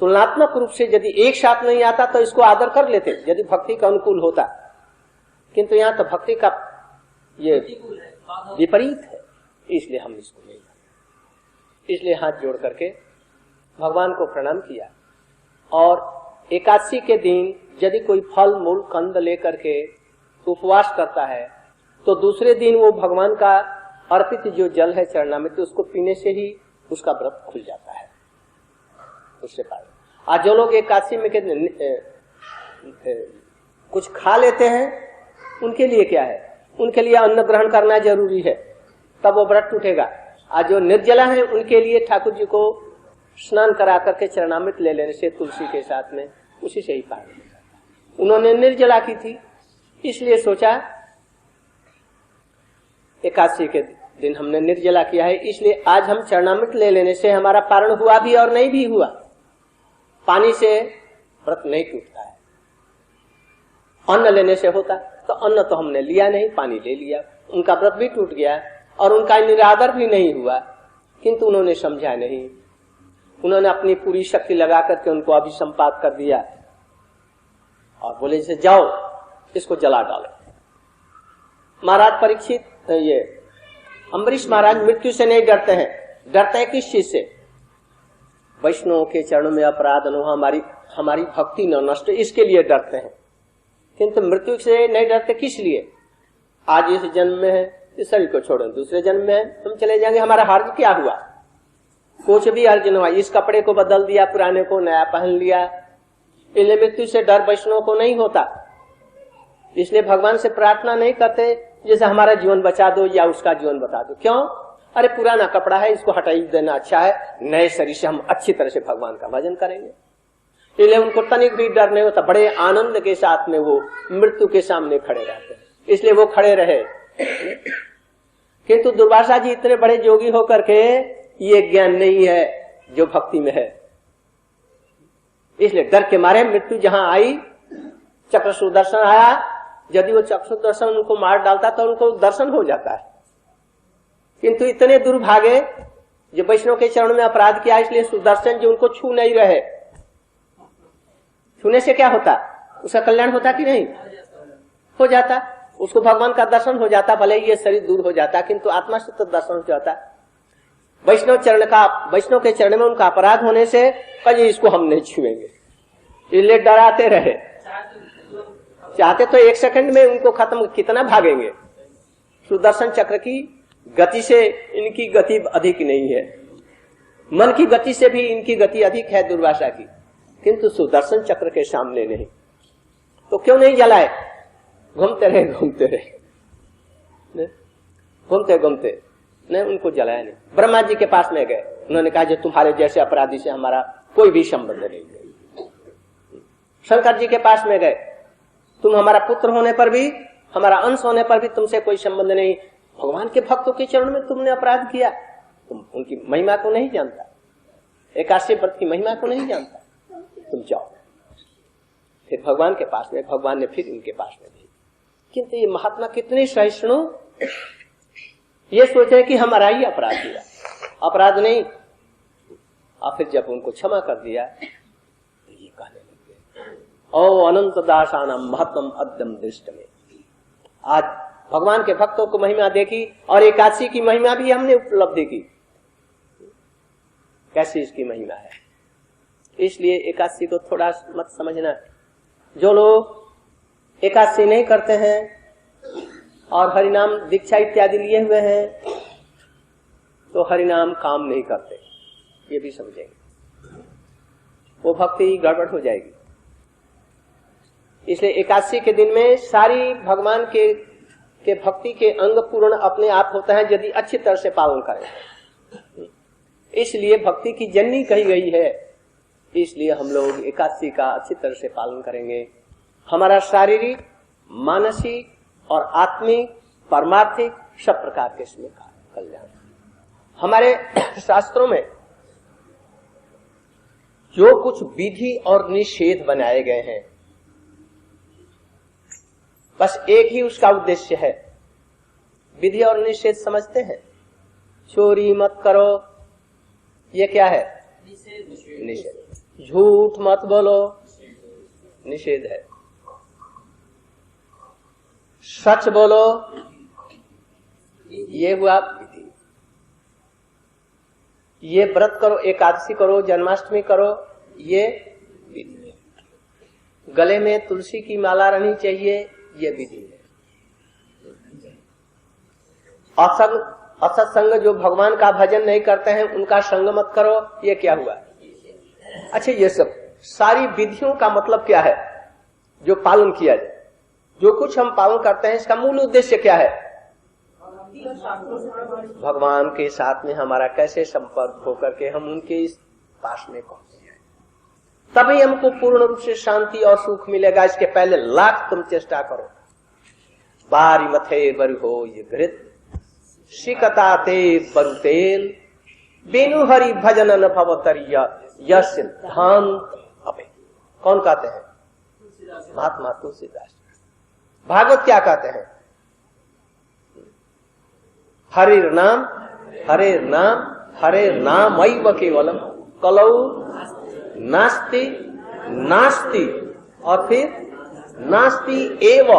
A: तुलनात्मक रूप से यदि एक साथ नहीं आता तो इसको आदर कर लेते, यदि भक्ति का अनुकूल होता, किंतु यहाँ तो भक्ति का ये विपरीत है, इसलिए हम इसको नहीं करते। इसलिए हाथ जोड़ करके भगवान को प्रणाम किया। और एकादशी के दिन यदि कोई फल मूल कंद लेकर के उपवास करता है तो दूसरे दिन वो भगवान का अर्पित जो जल है चरणामृत, उसको पीने से ही उसका व्रत खुल जाता है। उससे पहले आज जो लोग एकादशी में कुछ खा लेते हैं, उनके लिए क्या है, उनके लिए अन्न ग्रहण करना जरूरी है, तब वो व्रत टूटेगा। आज जो निर्जला है उनके लिए ठाकुर जी को स्नान करा करके चरणामृत ले लेने से तुलसी के साथ में उसी से ही पार। उन्होंने निर्जला की थी, इसलिए सोचा एकादशी के दिन हमने निर्जला किया है, इसलिए आज हम चरणामृत ले लेने से हमारा पारण हुआ भी और नहीं भी हुआ। पानी से व्रत नहीं टूटता है, अन्न लेने से होता। तो अन्न तो हमने लिया नहीं, पानी ले लिया, उनका व्रत भी टूट गया और उनका निरादर भी नहीं हुआ। किंतु उन्होंने समझा नहीं, उन्होंने अपनी पूरी शक्ति लगा करके उनको अभिसंपात कर दिया और बोले जैसे जाओ इसको जला डालो। महाराज परीक्षित, ये अम्बरीश महाराज मृत्यु से नहीं डरते हैं। डरते हैं किस चीज से? वैष्णव के चरणों में अपराध न हो, हमारी भक्ति न नष्ट, इसके लिए डरते हैं। किंतु मृत्यु से नहीं डरते किस लिए? आज इस जन्म में है, इस शरीर को छोड़ो, दूसरे जन्म में हम चले जाएंगे, हमारा हर्ज क्या हुआ? कुछ भी अर्ज न हुआ। इस कपड़े को बदल दिया, पुराने को नया पहन लिया, इसलिए मृत्यु से डर वैष्णव को नहीं होता। इसलिए भगवान से प्रार्थना नहीं करते जैसे हमारा जीवन बचा दो या उसका जीवन बता दो। क्यों? अरे पुराना कपड़ा है, इसको हटा देना अच्छा है, नए शरीर से हम अच्छी तरह से भगवान का भजन करेंगे। इसलिए उनको तनिक भी डर नहीं होता, बड़े आनंद के साथ में वो मृत्यु के सामने खड़े रहते हैं, इसलिए वो खड़े रहे। किंतु दुर्वासा जी इतने बड़े योगी होकर के ये ज्ञान नहीं है जो भक्ति में है, इसलिए डर के मारे मृत्यु जहां आई, चक्र सुदर्शन आया, यदि वो चक्र सुदर्शन उनको मार डालता तो उनको दर्शन हो जाता है। किंतु इतने दुर्भागे जो वैष्णव के चरण में अपराध किया, इसलिए सुदर्शन जी उनको छू नहीं रहे। छूने से क्या होता? उसका कल्याण होता कि नहीं? हो जाता, उसको भगवान का दर्शन हो जाता, भले ये शरीर दूर हो जाता किंतु आत्मा से तो दर्शन हो जाता। वैष्णव के चरण में उनका अपराध होने से कहीं इसको हम नहीं छुएंगे, इसलिए डराते रहे। चाहते तो एक सेकंड में उनको खत्म, कितना भागेंगे। सुदर्शन चक्र की गति से इनकी गति अधिक नहीं है, मन की गति से भी इनकी गति अधिक है दुर्वासा की, किंतु सुदर्शन चक्र के सामने नहीं। तो क्यों नहीं जलाए? घूमते रहे नहीं, उनको जलाया नहीं। ब्रह्मा जी के पास में गए, उन्होंने कहा जो तुम्हारे जैसे अपराधी से हमारा कोई भी संबंध नहीं है। शंकर जी के पास में गए, तुम हमारा पुत्र होने पर भी, हमारा अंश होने पर भी तुमसे कोई संबंध नहीं, भगवान के भक्तों के चरण में तुमने अपराध किया, तुम उनकी महिमा को नहीं जानता, एकादशी व्रत की महिमा को नहीं जानता, तुम जाओ। फिर भगवान के पास में, भगवान ने फिर इनके पास में भेजा। किंतु ये महात्मा कितने सहिष्णु, ये सोचे कि हमारा ही अपराध हुआ, अपराध नहीं। और फिर जब उनको क्षमा कर दिया तो ये कहने लगे, ओ अनंत दासानाम महत्तम अद्यम दृष्ट में। आज भगवान के भक्तों को महिमा देखी और एकादशी की महिमा भी हमने उपलब्धि की। कैसी इसकी महिमा है, इसलिए एकादशी को थोड़ा मत समझना। जो लोग एकादशी नहीं करते हैं और हरिनाम दीक्षा इत्यादि लिए हुए हैं तो हरिनाम काम नहीं करते, ये भी समझेंगे, वो भक्ति गड़बड़ हो जाएगी। इसलिए एकादशी के दिन में सारी भगवान के भक्ति के अंग पूर्ण अपने आप होता है यदि अच्छी तरह से पालन करें। इसलिए भक्ति की जननी कही गई है, इसलिए हम लोग एकादशी का अच्छी तरह से पालन करेंगे। हमारा शारीरिक, मानसिक और आत्मिक, परमार्थिक सब प्रकार के इसमें कल्याण। हमारे शास्त्रों में जो कुछ विधि और निषेध बनाए गए हैं, बस एक ही उसका उद्देश्य है, विधि और निषेध समझते हैं? चोरी मत करो, ये क्या है? निषेध। झूठ मत बोलो, निषेध है। सच बोलो, ये हुआ विधि। ये व्रत करो, एकादशी करो, जन्माष्टमी करो, ये विधि है। गले में तुलसी की माला रहनी चाहिए, ये विधि है। असत्संग जो भगवान का भजन नहीं करते हैं उनका संग मत करो, ये क्या हुआ? अच्छा, ये सब सारी विधियों का मतलब क्या है जो पालन किया जाए? जो कुछ हम पालन करते हैं इसका मूल उद्देश्य क्या है? भगवान के साथ में हमारा कैसे संपर्क होकर के हम उनके इस पास में पहुंचे जाए, तभी हमको पूर्ण रूप से शांति और सुख मिलेगा। इसके पहले लाख तुम चेष्टा करो। बारी मथे बरु हो ये घृत, शिकता ते बरु तेल, बेनु हरि भजन न भवतरिया यह सिद्धांत अबे। कौन कहते हैं? महात्मा तुलसीदास। भागवत क्या कहते हैं? हरिर नाम हरे नाम हरे नाम वैव केवलम कलौ नास्ति नास्ति, और फिर नास्ति एव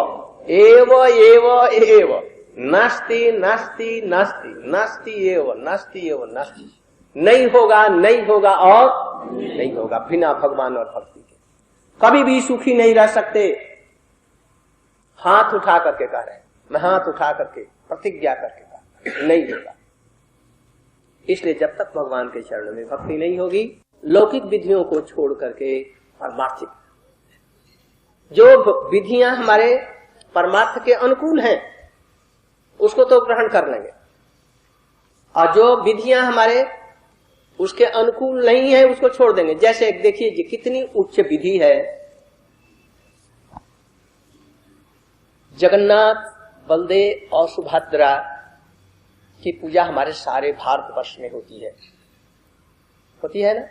A: एव एव एव, नास्ति नास्ति नास्ति, नास्ति एव नास्ति एव नास्ति। नहीं होगा, नहीं होगा और नहीं होगा बिना भगवान और भक्ति के। कभी भी सुखी नहीं रह सकते। हाथ उठा करके कह रहे हैं, मैं हाथ उठा करके प्रतिज्ञा करके कह, नहीं होगा। इसलिए जब तक भगवान के चरणों में भक्ति नहीं होगी, लौकिक विधियों को छोड़ करके परमार्थिक जो विधियां हमारे परमार्थ के अनुकूल हैं उसको तो ग्रहण कर लेंगे, और जो विधियां हमारे उसके अनुकूल नहीं है उसको छोड़ देंगे। जैसे देखिए जी कितनी उच्च विधि है। जगन्नाथ, बलदेव और सुभद्रा की पूजा हमारे सारे भारतवर्ष में होती है ना।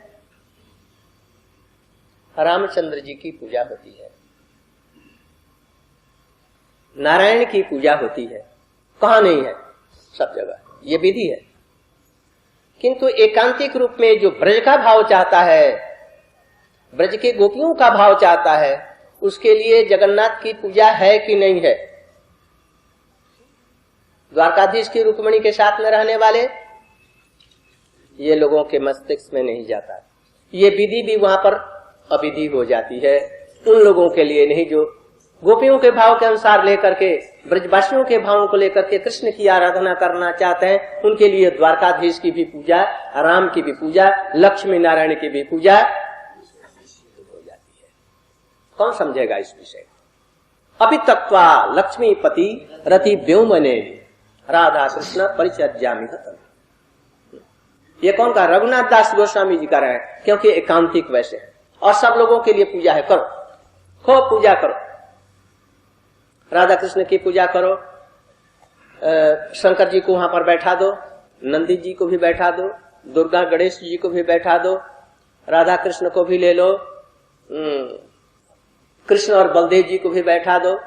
A: रामचंद्र जी की पूजा होती है, नारायण की पूजा होती है, कहाँ नहीं है? सब जगह ये विधि है। किंतु एकांतिक रूप में जो ब्रज का भाव चाहता है, ब्रज के गोपियों का भाव चाहता है, उसके लिए जगन्नाथ की पूजा है कि नहीं है? द्वारकाधीश की रुक्मिणी के साथ में रहने वाले, ये लोगों के मस्तिष्क में नहीं जाता। ये विधि भी वहां पर अविधि हो जाती है। उन लोगों के लिए नहीं जो गोपियों के भाव के अनुसार लेकर के, ब्रजवासियों के भावों को लेकर के कृष्ण की आराधना करना चाहते हैं, उनके लिए द्वारकाधीश की भी पूजा, राम की भी पूजा, लक्ष्मी नारायण की भी पूजा हो जाती है। कौन समझेगा इस विषय? अभी तत्वा लक्ष्मीपति रति व्योमने राधा कृष्ण परिचर्यामि हतम। ये कौन का? रघुनाथ दास गोस्वामी जी का रहे, क्योंकि एकांतिक वैसे है और सब लोगों के लिए पूजा है। करो, खूब पूजा करो, राधा कृष्ण की पूजा करो, शंकर जी को वहां पर बैठा दो, नंदी जी को भी बैठा दो, दुर्गा गणेश जी को भी बैठा दो, राधा कृष्ण को भी ले लो, कृष्ण और बलदेव जी को भी बैठा दो,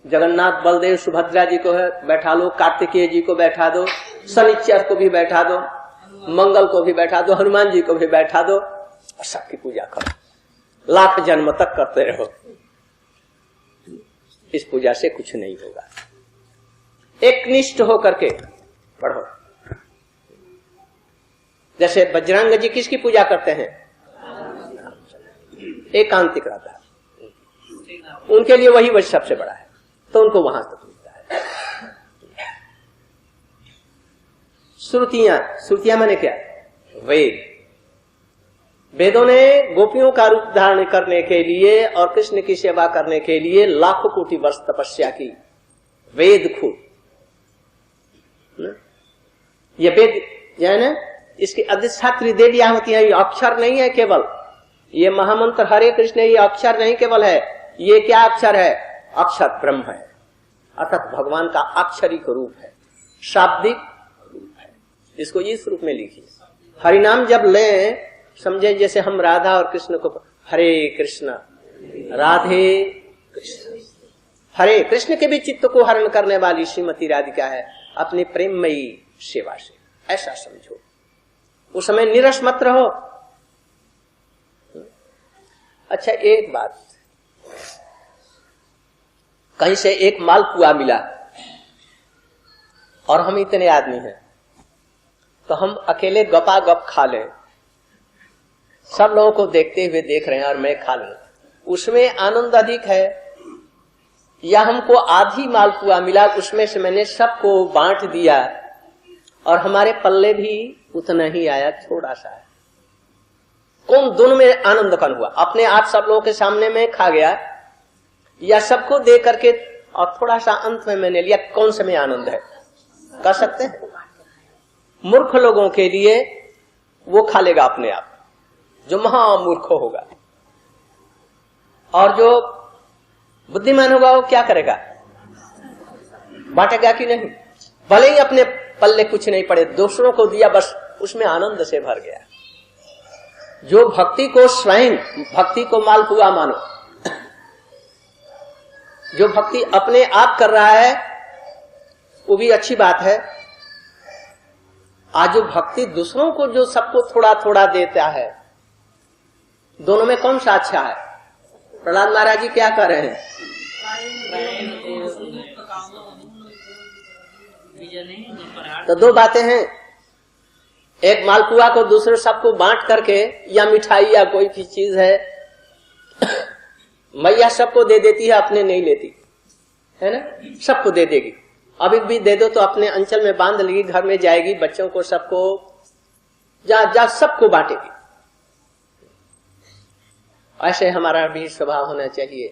A: जगन्नाथ बलदेव सुभद्रा जी को बैठा लो, कार्तिकेय जी को बैठा दो, शनिचर को भी बैठा दो, मंगल को भी बैठा दो, हनुमान जी को भी बैठा दो, और सबकी पूजा करो, लाख जन्म तक करते रहो। इस पूजा से कुछ नहीं होगा। एक निष्ठ होकर के पढ़ो। जैसे बजरंग जी किसकी पूजा करते हैं? एकांतिक रहता है, उनके लिए वही सबसे बड़ा है, तो उनको वहां तक मिलता है। श्रुतियां माने क्या? वेद। वेदों ने गोपियों का रूप धारण करने के लिए और कृष्ण की सेवा करने के लिए लाखों कोटि वर्ष तपस्या की। वेद खुद ये वेद है ना, इसकी अधिष्ठात्री देवियां होती है। ये अक्षर नहीं है केवल, ये महामंत्र हरे कृष्ण ये अक्षर नहीं केवल है। ये क्या अक्षर है? अक्षर ब्रह्म है, अर्थात भगवान का अक्षरिक रूप है, शाब्दिक रूप है। इसको इस रूप में लिखिए। हरिनाम जब लें, समझे जैसे हम राधा और कृष्ण को, हरे कृष्ण राधे कृष्ण। हरे कृष्ण के भी चित्त को हरण करने वाली श्रीमती राधिका है, अपनी प्रेममयी सेवा से, ऐसा समझो। उस समय निरस मत रहो। अच्छा, एक बात, कहीं से एक मालपुआ मिला और हम इतने आदमी हैं, तो हम अकेले गपा गप खा लें, सब लोगों को देखते हुए देख रहे हैं और मैं खा लूं, उसमें आनंद अधिक है, या हमको आधी मालपुआ मिला, उसमें से मैंने सबको बांट दिया और हमारे पल्ले भी उतना ही आया, थोड़ा सा है। कौन दोनों में आनंद कौन हुआ? अपने आप सब लोगों के सामने में खा गया, या सबको दे करके और थोड़ा सा अंत में मैंने लिया? कौन से में आनंद है? कर सकते हैं? मूर्ख लोगों के लिए वो खा लेगा अपने आप, जो महामूर्ख होगा, और जो बुद्धिमान होगा वो क्या करेगा? बांटेगा कि नहीं? भले ही अपने पल्ले कुछ नहीं पड़े, दूसरों को दिया, बस उसमें आनंद से भर गया। जो भक्ति को स्वयं, भक्ति को मालपुआ मानो, जो भक्ति अपने आप कर रहा है वो भी अच्छी बात है। आज जो भक्ति दूसरों को, जो सबको थोड़ा थोड़ा देता है, दोनों में कौन सा अच्छा है? प्रहलाद महाराज जी क्या कर रहे हैं? तो दो बातें हैं, एक मालपुआ को दूसरे सबको बांट करके, या मिठाई या कोई भी चीज है मैया सबको दे देती है, अपने नहीं लेती है ना, सबको दे देगी। अभी भी दे दो तो अपने अंचल में बांध लेगी, घर में जाएगी, बच्चों को सबको जा सबको बांटेगी। ऐसे हमारा भी स्वभाव होना चाहिए।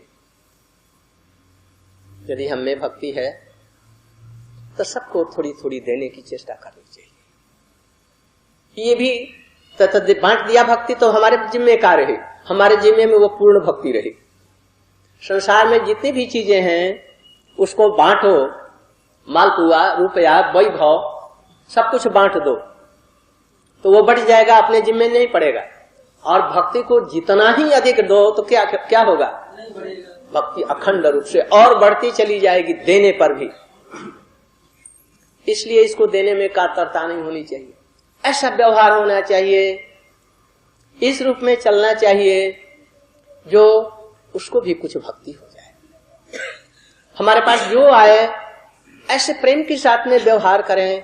A: यदि हम में भक्ति है तो सबको थोड़ी थोड़ी देने की चेष्टा करनी चाहिए। ये भी बांट दिया भक्ति तो हमारे जिम्मे का रहे, हमारे जिम्मे में वो पूर्ण भक्ति रहे। संसार में जितनी भी चीजें हैं उसको बांटो, मालपुआ, रुपया, वैभव, सब कुछ बांट दो तो वो बढ़ जाएगा, अपने जिम्मे नहीं पड़ेगा। और भक्ति को जितना ही अधिक दो तो क्या होगा? भक्ति अखंड रूप से और बढ़ती चली जाएगी, देने पर भी। इसलिए इसको देने में कातरता नहीं होनी चाहिए, ऐसा व्यवहार होना चाहिए, इस रूप में चलना चाहिए जो उसको भी कुछ भक्ति हो जाए। हमारे पास जो आए ऐसे प्रेम के साथ में व्यवहार करें,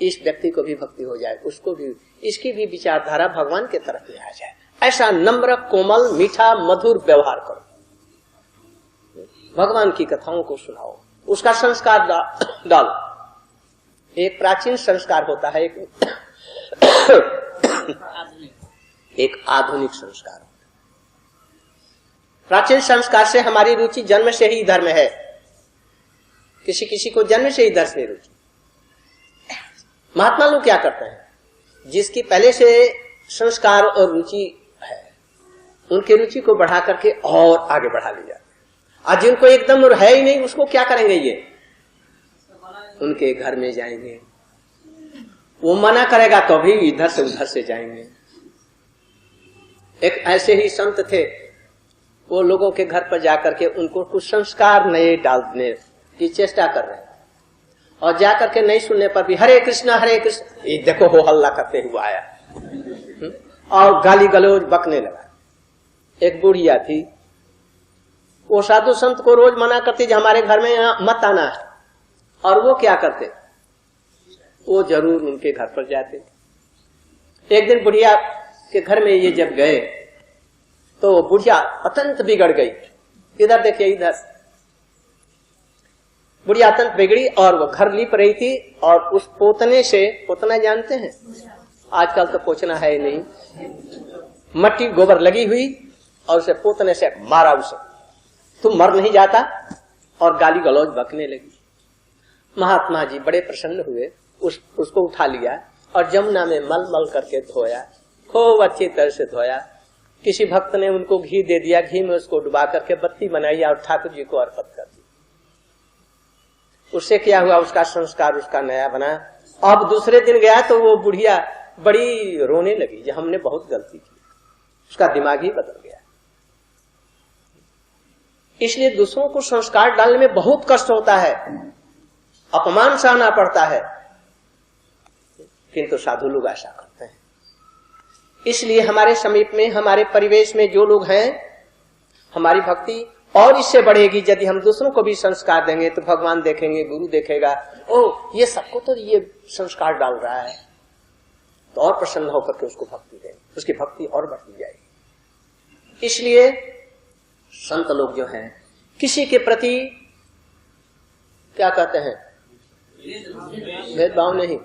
A: इस व्यक्ति को भी भक्ति हो जाए, उसको भी, इसकी भी विचारधारा भगवान के तरफ में आ जाए। ऐसा नम्र, कोमल, मीठा, मधुर व्यवहार करो, भगवान की कथाओं को सुनाओ, उसका संस्कार डालो। एक प्राचीन संस्कार होता है, एक आधुनिक संस्कार। प्राचीन संस्कार से हमारी रुचि जन्म से ही इधर में है, किसी किसी को जन्म से इधर से रुचि। महात्मा लोग क्या करते हैं? जिसकी पहले से संस्कार और रुचि है, उनकी रुचि को बढ़ा करके और आगे बढ़ा ले जाते हैं। और जिनको एकदम है ही नहीं, उसको क्या करेंगे? ये उनके घर में जाएंगे, वो मना करेगा तो भी इधर से उधर से जाएंगे। एक ऐसे ही संत थे, वो लोगों के घर पर जाकर के उनको कुछ संस्कार नए डालने की चेष्टा कर रहे हैं, और जाकर के नहीं सुनने पर भी हरे कृष्णा हरे कृष्ण, ये देखो हो हल्ला करते हुआ आया और गाली गलौज बकने लगा। एक बुढ़िया थी, वो साधु संत को रोज मना करती कि हमारे घर में मत आना है, और वो क्या करते? वो जरूर उनके घर पर जाते। एक दिन बुढ़िया के घर में ये जब गए तो बुढ़िया अत्यंत बिगड़ गई। इधर देखिए, इधर बुढ़िया अत्यंत बिगड़ी और वो घर लीप रही थी, और उस पोतने से, पोतना जानते हैं, आजकल तो पोछना है नहीं, मट्टी गोबर लगी हुई, और उसे पोतने से मारा उसे, तुम मर नहीं जाता, और गाली गलौज बकने लगी। महात्मा जी बड़े प्रसन्न हुए, उसको उठा लिया और जमुना में मल मल करके धोया, खूब अच्छी तरह से धोया। किसी भक्त ने उनको घी दे दिया, घी में उसको डुबा करके बत्ती बनाई और ठाकुर जी को अर्पित कर दी। उससे क्या हुआ? उसका संस्कार उसका नया बना। अब दूसरे दिन गया तो वो बुढ़िया बड़ी रोने लगी, जो हमने बहुत गलती की, उसका दिमाग ही बदल गया। इसलिए दूसरों को संस्कार डालने में बहुत कष्ट होता है। अपमान सहना पड़ता है, किंतु साधु लोग ऐसा करते हैं। इसलिए हमारे समीप में, हमारे परिवेश में जो लोग हैं, हमारी भक्ति और इससे बढ़ेगी यदि हम दूसरों को भी संस्कार देंगे। तो भगवान देखेंगे, गुरु देखेगा, ओ ये सबको तो ये संस्कार डाल रहा है, तो और प्रसन्न होकर के उसको भक्ति देंगे, उसकी भक्ति और बढ़ती जाएगी। इसलिए संत लोग जो हैं किसी के प्रति क्या कहते हैं, भेदभाव नहीं,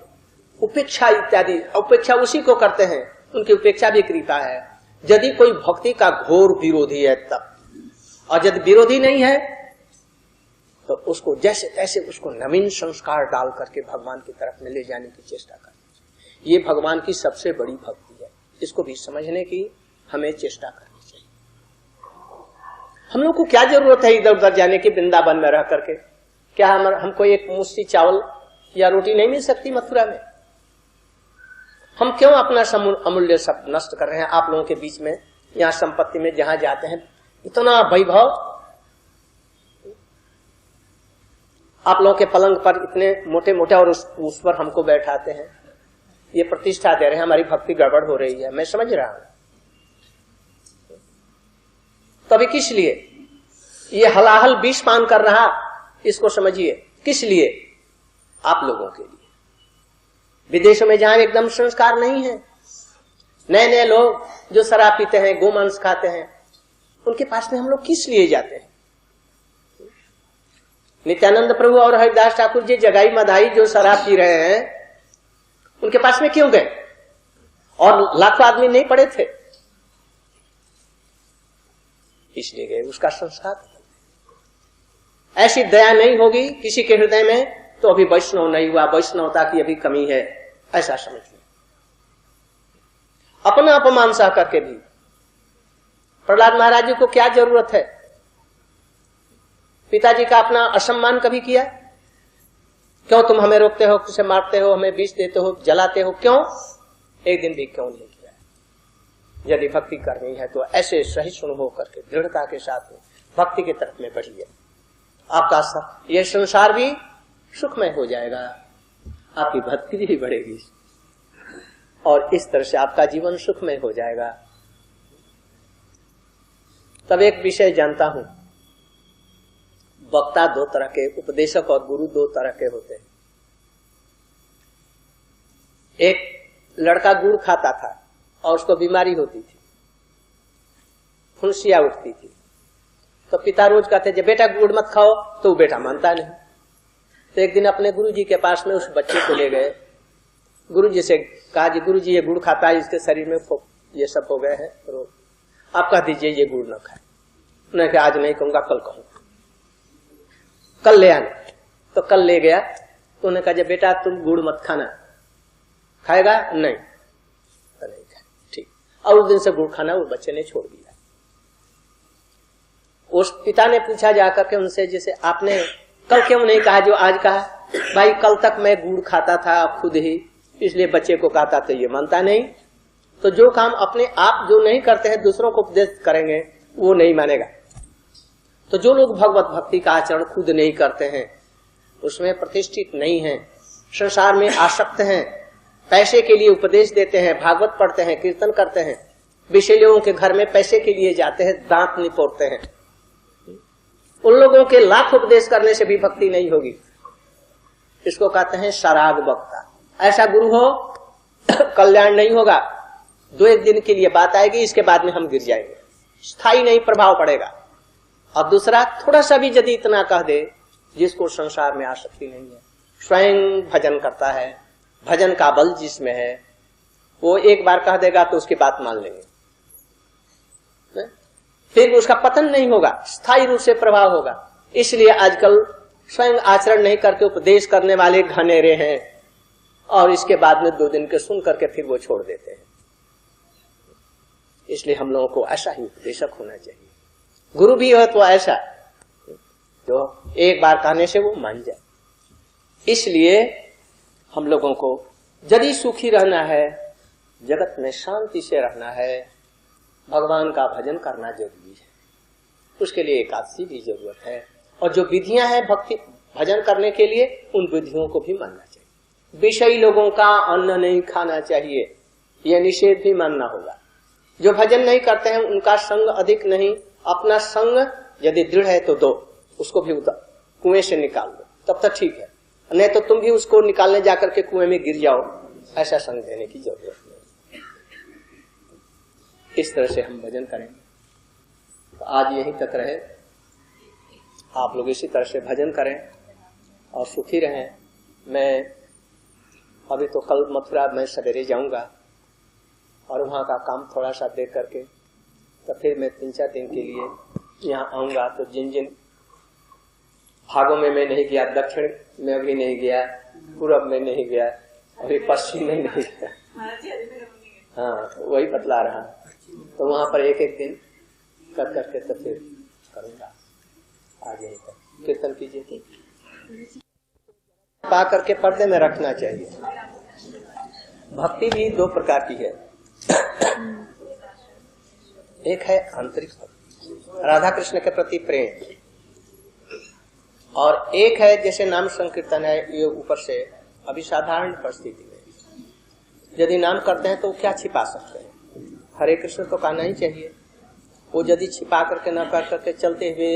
A: उपेक्षा इत्यादि। उपेक्षा उसी को करते हैं, उनकी उपेक्षा भी कृपा है यदि कोई भक्ति का घोर विरोधी है तब। और यदि विरोधी नहीं है तो उसको जैसे तैसे उसको नवीन संस्कार डाल करके भगवान की तरफ में ले जाने की चेष्टा करनी चाहिए। ये भगवान की सबसे बड़ी भक्ति है, इसको भी समझने की हमें चेष्टा करनी चाहिए। हम लोग को क्या जरूरत है इधर उधर जाने की, वृंदावन में रह करके? क्या हमको एक मुश्ती चावल या रोटी नहीं मिल सकती मथुरा में? हम क्यों अपना अमूल्य सब नष्ट कर रहे हैं आप लोगों के बीच में? यहाँ संपत्ति में जहां जाते हैं इतना वैभव, आप लोगों के पलंग पर इतने मोटे मोटे, और उस पर हमको बैठाते हैं, ये प्रतिष्ठा दे रहे हैं, हमारी भक्ति गड़बड़ हो रही है। मैं समझ रहा हूं, तभी किस लिए ये हलाहल विष पान कर रहा, इसको समझिए। किस लिए? आप लोगों के लिए। विदेशों में जहां एकदम संस्कार नहीं है, नए नए लोग जो शराब पीते हैं, गोमांस खाते हैं, उनके पास में हम लोग किस लिए जाते हैं? नित्यानंद प्रभु और हरिदास ठाकुर जी जगाई मधाई जो शराब पी रहे हैं, उनके पास में क्यों गए? और लाखों आदमी नहीं पड़े थे, इसलिए गए। उसका संस्कार। ऐसी दया नहीं होगी किसी के हृदय में तो अभी वैष्णव नहीं हुआ, वैष्णवता की अभी कमी है, ऐसा समझ लो। अपना अपमान सह करके भी प्रहलाद महाराज जी को क्या जरूरत है? पिताजी का अपना असम्मान कभी किया? क्यों तुम हमें रोकते हो, किसे मारते हो, हमें विष देते हो, जलाते हो? क्यों? एक दिन भी क्यों नहीं किया? यदि भक्ति करनी है तो ऐसे सहिष्णु होकर के दृढ़ता के साथ में भक्ति की तरफ में बढ़िए। आपका यह संसार भी सुखमय हो जाएगा, आपकी भक्ति भी बढ़ेगी और इस तरह से आपका जीवन सुखमय हो जाएगा। तब एक विषय जानता हूं, वक्ता दो तरह के, उपदेशक और गुरु दो तरह के होते हैं। एक लड़का गुड़ खाता था और उसको बीमारी होती थी, फुंसियां उठती थी, तो पिता रोज कहते जब बेटा गुड़ मत खाओ, तो वो बेटा मानता नहीं। तो एक दिन अपने गुरुजी के पास में उस बच्चे को ले गए, गुरुजी से कहा जी गुरुजी ये गुड़ खाता है, इसके शरीर में ये सब हो गए हैं, तो आप कह दीजिए ये गुड़ न खाए। उन्होंने कहा आज नहीं कहूंगा, कल कहूंगा, कल ले आना। तो कल ले गया, तो उन्होंने कहा जब बेटा तुम गुड़ मत खाना, खाएगा? नहीं, तो नहीं खाए, ठीक। और उस दिन से गुड़ खाना वो बच्चे ने छोड़ दिया। उस पिता ने पूछा जाकर के उनसे, जैसे आपने कल क्यों नहीं कहा जो आज कहा? भाई कल तक मैं गुड़ खाता था खुद ही, इसलिए बच्चे को कहता तो ये मानता नहीं। तो जो काम अपने आप जो नहीं करते हैं दूसरों को उपदेश करेंगे वो नहीं मानेगा। तो जो लोग भगवत भक्ति का आचरण खुद नहीं करते हैं, उसमें प्रतिष्ठित नहीं हैं, संसार में आसक्त हैं, पैसे के लिए उपदेश देते हैं, भागवत पढ़ते हैं, कीर्तन करते हैं, विषय लोगों के घर में पैसे के लिए जाते हैं, दांत निपोड़ते हैं, उन लोगों के लाख उपदेश करने से भी भक्ति नहीं होगी। इसको कहते हैं सराग वक्ता। ऐसा गुरु हो कल्याण नहीं होगा। 2-1 दिन के लिए बात आएगी, इसके बाद में हम गिर जाएंगे, स्थायी नहीं प्रभाव पड़ेगा। और दूसरा, थोड़ा सा भी यदि इतना कह दे जिसको संसार में आसक्ति नहीं है, स्वयं भजन करता है, भजन का बल जिसमें है, वो एक बार कह देगा तो उसकी बात मान लेंगे, फिर उसका पतन नहीं होगा, स्थायी रूप से प्रभाव होगा। इसलिए आजकल स्वयं आचरण नहीं करके उपदेश करने वाले घनेरे हैं, और इसके बाद में 2 दिन के सुन करके फिर वो छोड़ देते हैं। इसलिए हम लोगों को ऐसा ही उपदेशक होना चाहिए। गुरु भी हो तो ऐसा जो एक बार कहने से वो मान जाए। इसलिए हम लोगों को यदि सुखी रहना है, जगत में शांति से रहना है, भगवान का भजन करना जरूरी है। उसके लिए एकादशी भी जरूरत है, और जो विधियां हैं भजन करने के लिए उन विधियों को भी मानना चाहिए। विषयी लोगों का अन्न नहीं खाना चाहिए, यह निषेध भी मानना होगा। जो भजन नहीं करते हैं उनका संग अधिक नहीं, अपना संग यदि दृढ़ है तो दो, उसको भी उधर कुएं से निकाल दो, तब तक ठीक है। नहीं तो तुम भी उसको निकालने जाकर के कुएं में गिर जाओ, ऐसा संग देने की जरूरत नहीं। इस तरह से हम भजन करें। तो आज यहीं तक रहे, आप लोग इसी तरह से भजन करें और सुखी रहें। मैं अभी तो कल मथुरा मैं सवेरे जाऊंगा और वहां का काम थोड़ा सा देख करके तो फिर मैं 3-4 दिन के लिए यहाँ आऊंगा। तो जिन जिन भागों में मैं नहीं गया, दक्षिण में भी नहीं गया, पूर्व में नहीं गया, अभी पश्चिम में नहीं गया, हाँ वही बतला रहा, तो वहां पर एक दिन कर करके तो फिर करूंगा। आज यही तक कीर्तन कीजिए। पा करके पर्दे में रखना चाहिए। भक्ति भी 2 प्रकार की है। एक है आंतरिक भक्ति, राधा कृष्ण के प्रति प्रेम, और एक है जैसे नाम संकीर्तन है, ये ऊपर से अभी साधारण परिस्थिति में यदि नाम करते हैं तो क्या छिपा सकते हैं? हरे कृष्ण तो कहना ही चाहिए। वो यदि छिपा करके न कर करके चलते हुए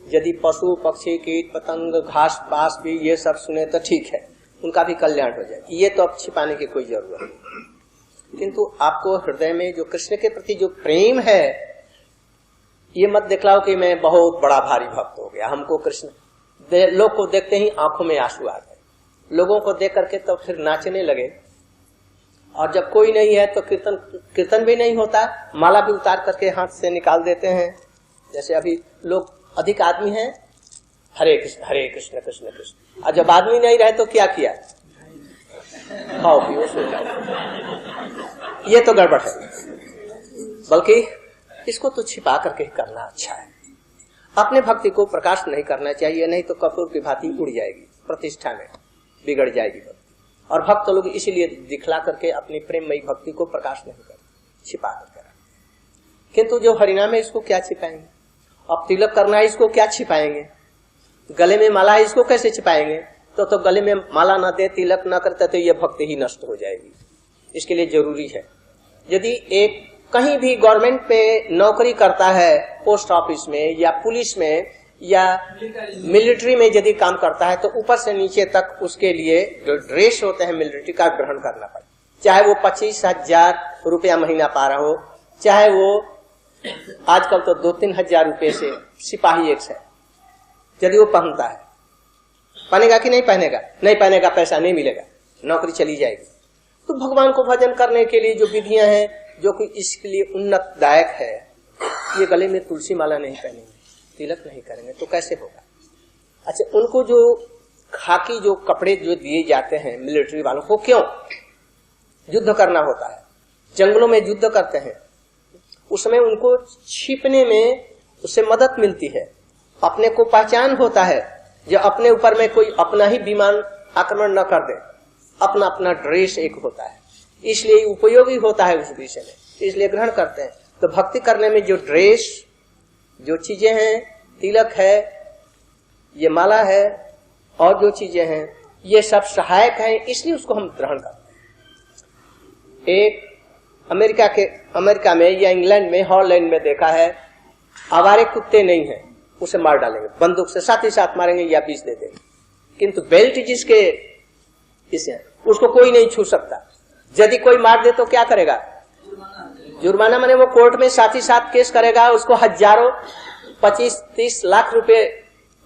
A: यदि पशु पक्षी कीट पतंग घास पास भी ये सब सुने तो ठीक है, उनका भी कल्याण हो जाए, ये तो अब छिपाने की कोई जरूरत नहीं। किंतु आपको हृदय में जो कृष्ण के प्रति जो प्रेम है, ये मत दिखलाओ कि मैं बहुत बड़ा भारी भक्त हो गया, हमको कृष्ण लोग को देखते ही आंखों में आंसू आ गए, लोगों को देख करके तो फिर नाचने लगे। और जब कोई नहीं है तो कीर्तन भी नहीं होता, माला भी उतार करके हाथ से निकाल देते हैं। जैसे अभी लोग अधिक आदमी हैं, हरे कृष्ण कृष्ण कृष्ण, और जब आदमी नहीं रहे तो क्या किया? खाओ पियो सो जाओ। ये तो गड़बड़ है। बल्कि इसको तो छिपा करके करना अच्छा है। अपने भक्ति को प्रकाश नहीं करना चाहिए, नहीं तो कपूर की भांति उड़ जाएगी, प्रतिष्ठा में बिगड़ जाएगी भक्ति। और भक्त लोग इसीलिए दिखला करके अपनी प्रेममयी भक्ति को प्रकाश नहीं करते, छिपा करके रखते। किंतु जो हरिनाम है इसको क्या छिपाएंगे? अब तिलक करना है इसको क्या छिपाएंगे? गले में माला है इसको कैसे छिपाएंगे? तो गले में माला ना दे, तिलक ना करते तो ये भक्ति ही नष्ट हो जाएगी। इसके लिए जरूरी है, यदि एक कहीं भी गवर्नमेंट पे नौकरी करता है, पोस्ट ऑफिस में या पुलिस में या मिलिट्री में यदि काम करता है, तो ऊपर से नीचे तक उसके लिए जो ड्रेस होते हैं मिलिट्री का ग्रहण करना पड़े। चाहे वो 25,000 रुपया महीना पा रहा हो, चाहे वो आजकल तो 2-3 हजार रुपये से सिपाही एक है, यदि वो पहनता है, पहनेगा कि नहीं पहनेगा? नहीं पहनेगा, पैसा नहीं मिलेगा, नौकरी चली जाएगी। तो भगवान को भजन करने के लिए जो विधियां हैं, जो कि इसके लिए उन्नतदायक है, ये गले में तुलसी माला नहीं पहनेंगे, तिलक नहीं करेंगे तो कैसे होगा? अच्छा, उनको जो खाकी जो कपड़े जो दिए जाते हैं मिलिट्री वालों को, क्यों? युद्ध करना होता है, जंगलों में युद्ध करते हैं, उसमें उनको छिपने में उससे मदद मिलती है, अपने को पहचान होता है, जो अपने ऊपर में कोई अपना ही विमान आक्रमण न कर दे, अपना अपना ड्रेस एक होता है, इसलिए उपयोगी होता है उस विषय में, इसलिए ग्रहण करते हैं। तो भक्ति करने में जो ड्रेस, जो चीजें हैं, तिलक है, ये माला है, और जो चीजें हैं, ये सब सहायक हैं, इसलिए उसको हम ग्रहण करते हैं। एक अमेरिका में या इंग्लैंड में, हॉलैंड में देखा है, आवारे कुत्ते नहीं है, उसे मार डालेंगे बंदूक से, साथ ही साथ मारेंगे या बीच दे देंगे। किंतु बेल्ट जिसके इसे, उसको कोई नहीं छू सकता। यदि कोई मार दे तो क्या करेगा? जुर्माना, माने वो कोर्ट में साथ ही साथ केस करेगा, उसको हजारों 25-30 लाख रुपए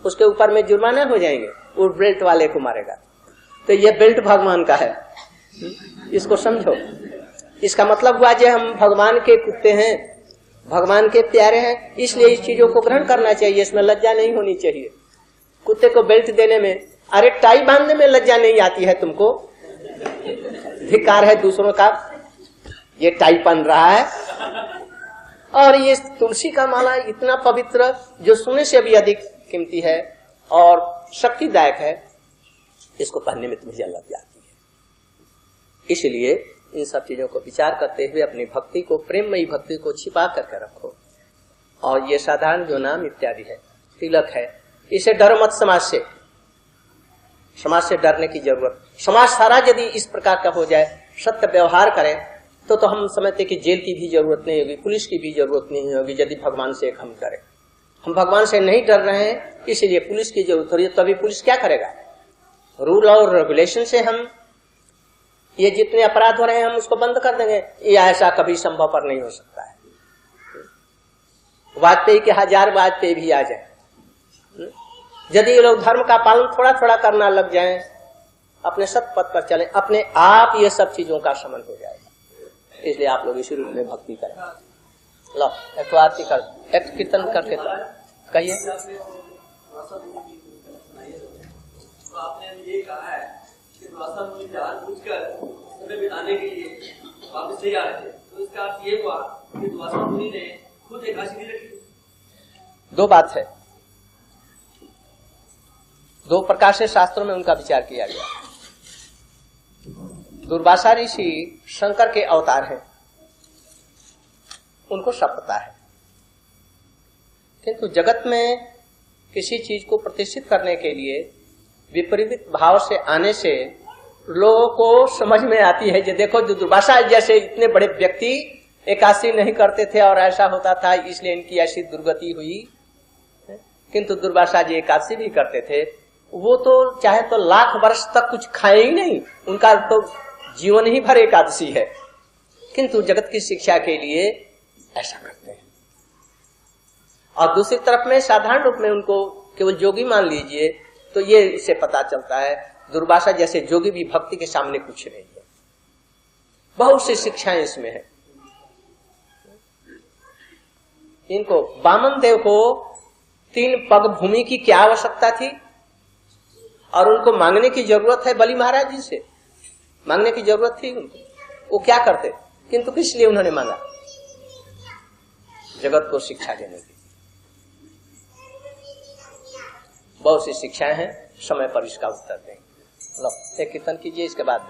A: उसके ऊपर में जुर्माना हो जाएंगे, वो बेल्ट वाले को मारेगा। तो ये बेल्ट भगवान का है, इसको समझो। इसका मतलब हुआ जो हम भगवान के कुत्ते हैं, भगवान के प्यारे हैं, इसलिए इस चीजों को ग्रहण करना चाहिए, इसमें लज्जा नहीं होनी चाहिए। कुत्ते को बेल्ट देने में, अरे टाई बांधने में लज्जा नहीं आती है तुमको? धिक्कार है दूसरों का, ये टाई पहन रहा है, और ये तुलसी का माला इतना पवित्र, जो सोने से भी अधिक कीमती है और शक्तिदायक है, इसको पहनने में तुम्हें लग जाती है। इसलिए इन सब चीजों को विचार करते हुए अपनी भक्ति को, प्रेममयी भक्ति को छिपा करके रखो। और ये साधारण जो नाम इत्यादि है, तिलक है, इसे डरो मत समाज से, समाज से डरने की जरूरत, समाज सारा यदि इस प्रकार का हो जाए, सत्य व्यवहार करें, तो हम समझते कि जेल की भी जरूरत नहीं होगी, पुलिस की भी जरूरत नहीं होगी, यदि भगवान से एक हम डरें। हम भगवान से नहीं डर रहे हैं, इसलिए पुलिस की जरूरत हो रही है। तभी पुलिस क्या करेगा? रूल और रेगुलेशन से हम ये जितने अपराध हो रहे हैं हम उसको बंद कर देंगे। ये ऐसा कभी संभव पर नहीं हो सकता है। वाजपेयी के 1000 वाजपेयी भी आ जाए, यदि ये लोग धर्म का पालन थोड़ा थोड़ा करना लग जाएं, अपने सत्य पथ पर चलें, अपने आप ये सब चीजों का शमन हो जाएगा। इसलिए आप लोग इसी रूप में भक्ति करें। लो एक आरती कर, एक कीर्तन करके कहिए। आपने ये कहा है कि समय बिताने के लिए वापस नहीं आ रहे थे, तो इसका अर्थ ये हुआ कि द्वासा मुनि ने खुद एकादशी रखी। दो बात है, दो प्रकार से शास्त्रों में उनका विचार किया गया। दुर्वासा ऋषि शंकर के अवतार हैं, उनको सब पता है, किंतु जगत में किसी चीज को प्रतिष्ठित करने के लिए विपरीत भाव से आने से लोगों को समझ में आती है कि देखो जो दुर्वासा जैसे इतने बड़े व्यक्ति एकादशी नहीं करते थे और ऐसा होता था, इसलिए इनकी ऐसी दुर्गति हुई। किंतु दुर्वासा जी एकादशी भी करते थे, वो तो चाहे तो लाख वर्ष तक कुछ खाए ही नहीं, उनका तो जीवन ही भर एकादशी है, किंतु जगत की शिक्षा के लिए ऐसा करते हैं। और दूसरी तरफ में साधारण रूप में उनको केवल जोगी मान लीजिए, तो ये इससे पता चलता है दुर्वासा जैसे जोगी भी भक्ति के सामने कुछ नहीं है। बहुत सी शिक्षाएं इसमें है। इनको वामन देव को 3 पग भूमि की क्या आवश्यकता थी, और उनको मांगने की जरूरत है बलि महाराज जी से, मांगने की जरूरत थी उनको, वो क्या करते, किंतु किस लिए उन्होंने मांगा? जगत को शिक्षा देने की। बहुत सी शिक्षाएं हैं, समय पर इसका उत्तर देंगे। एक कीर्तन कीजिए, इसके बाद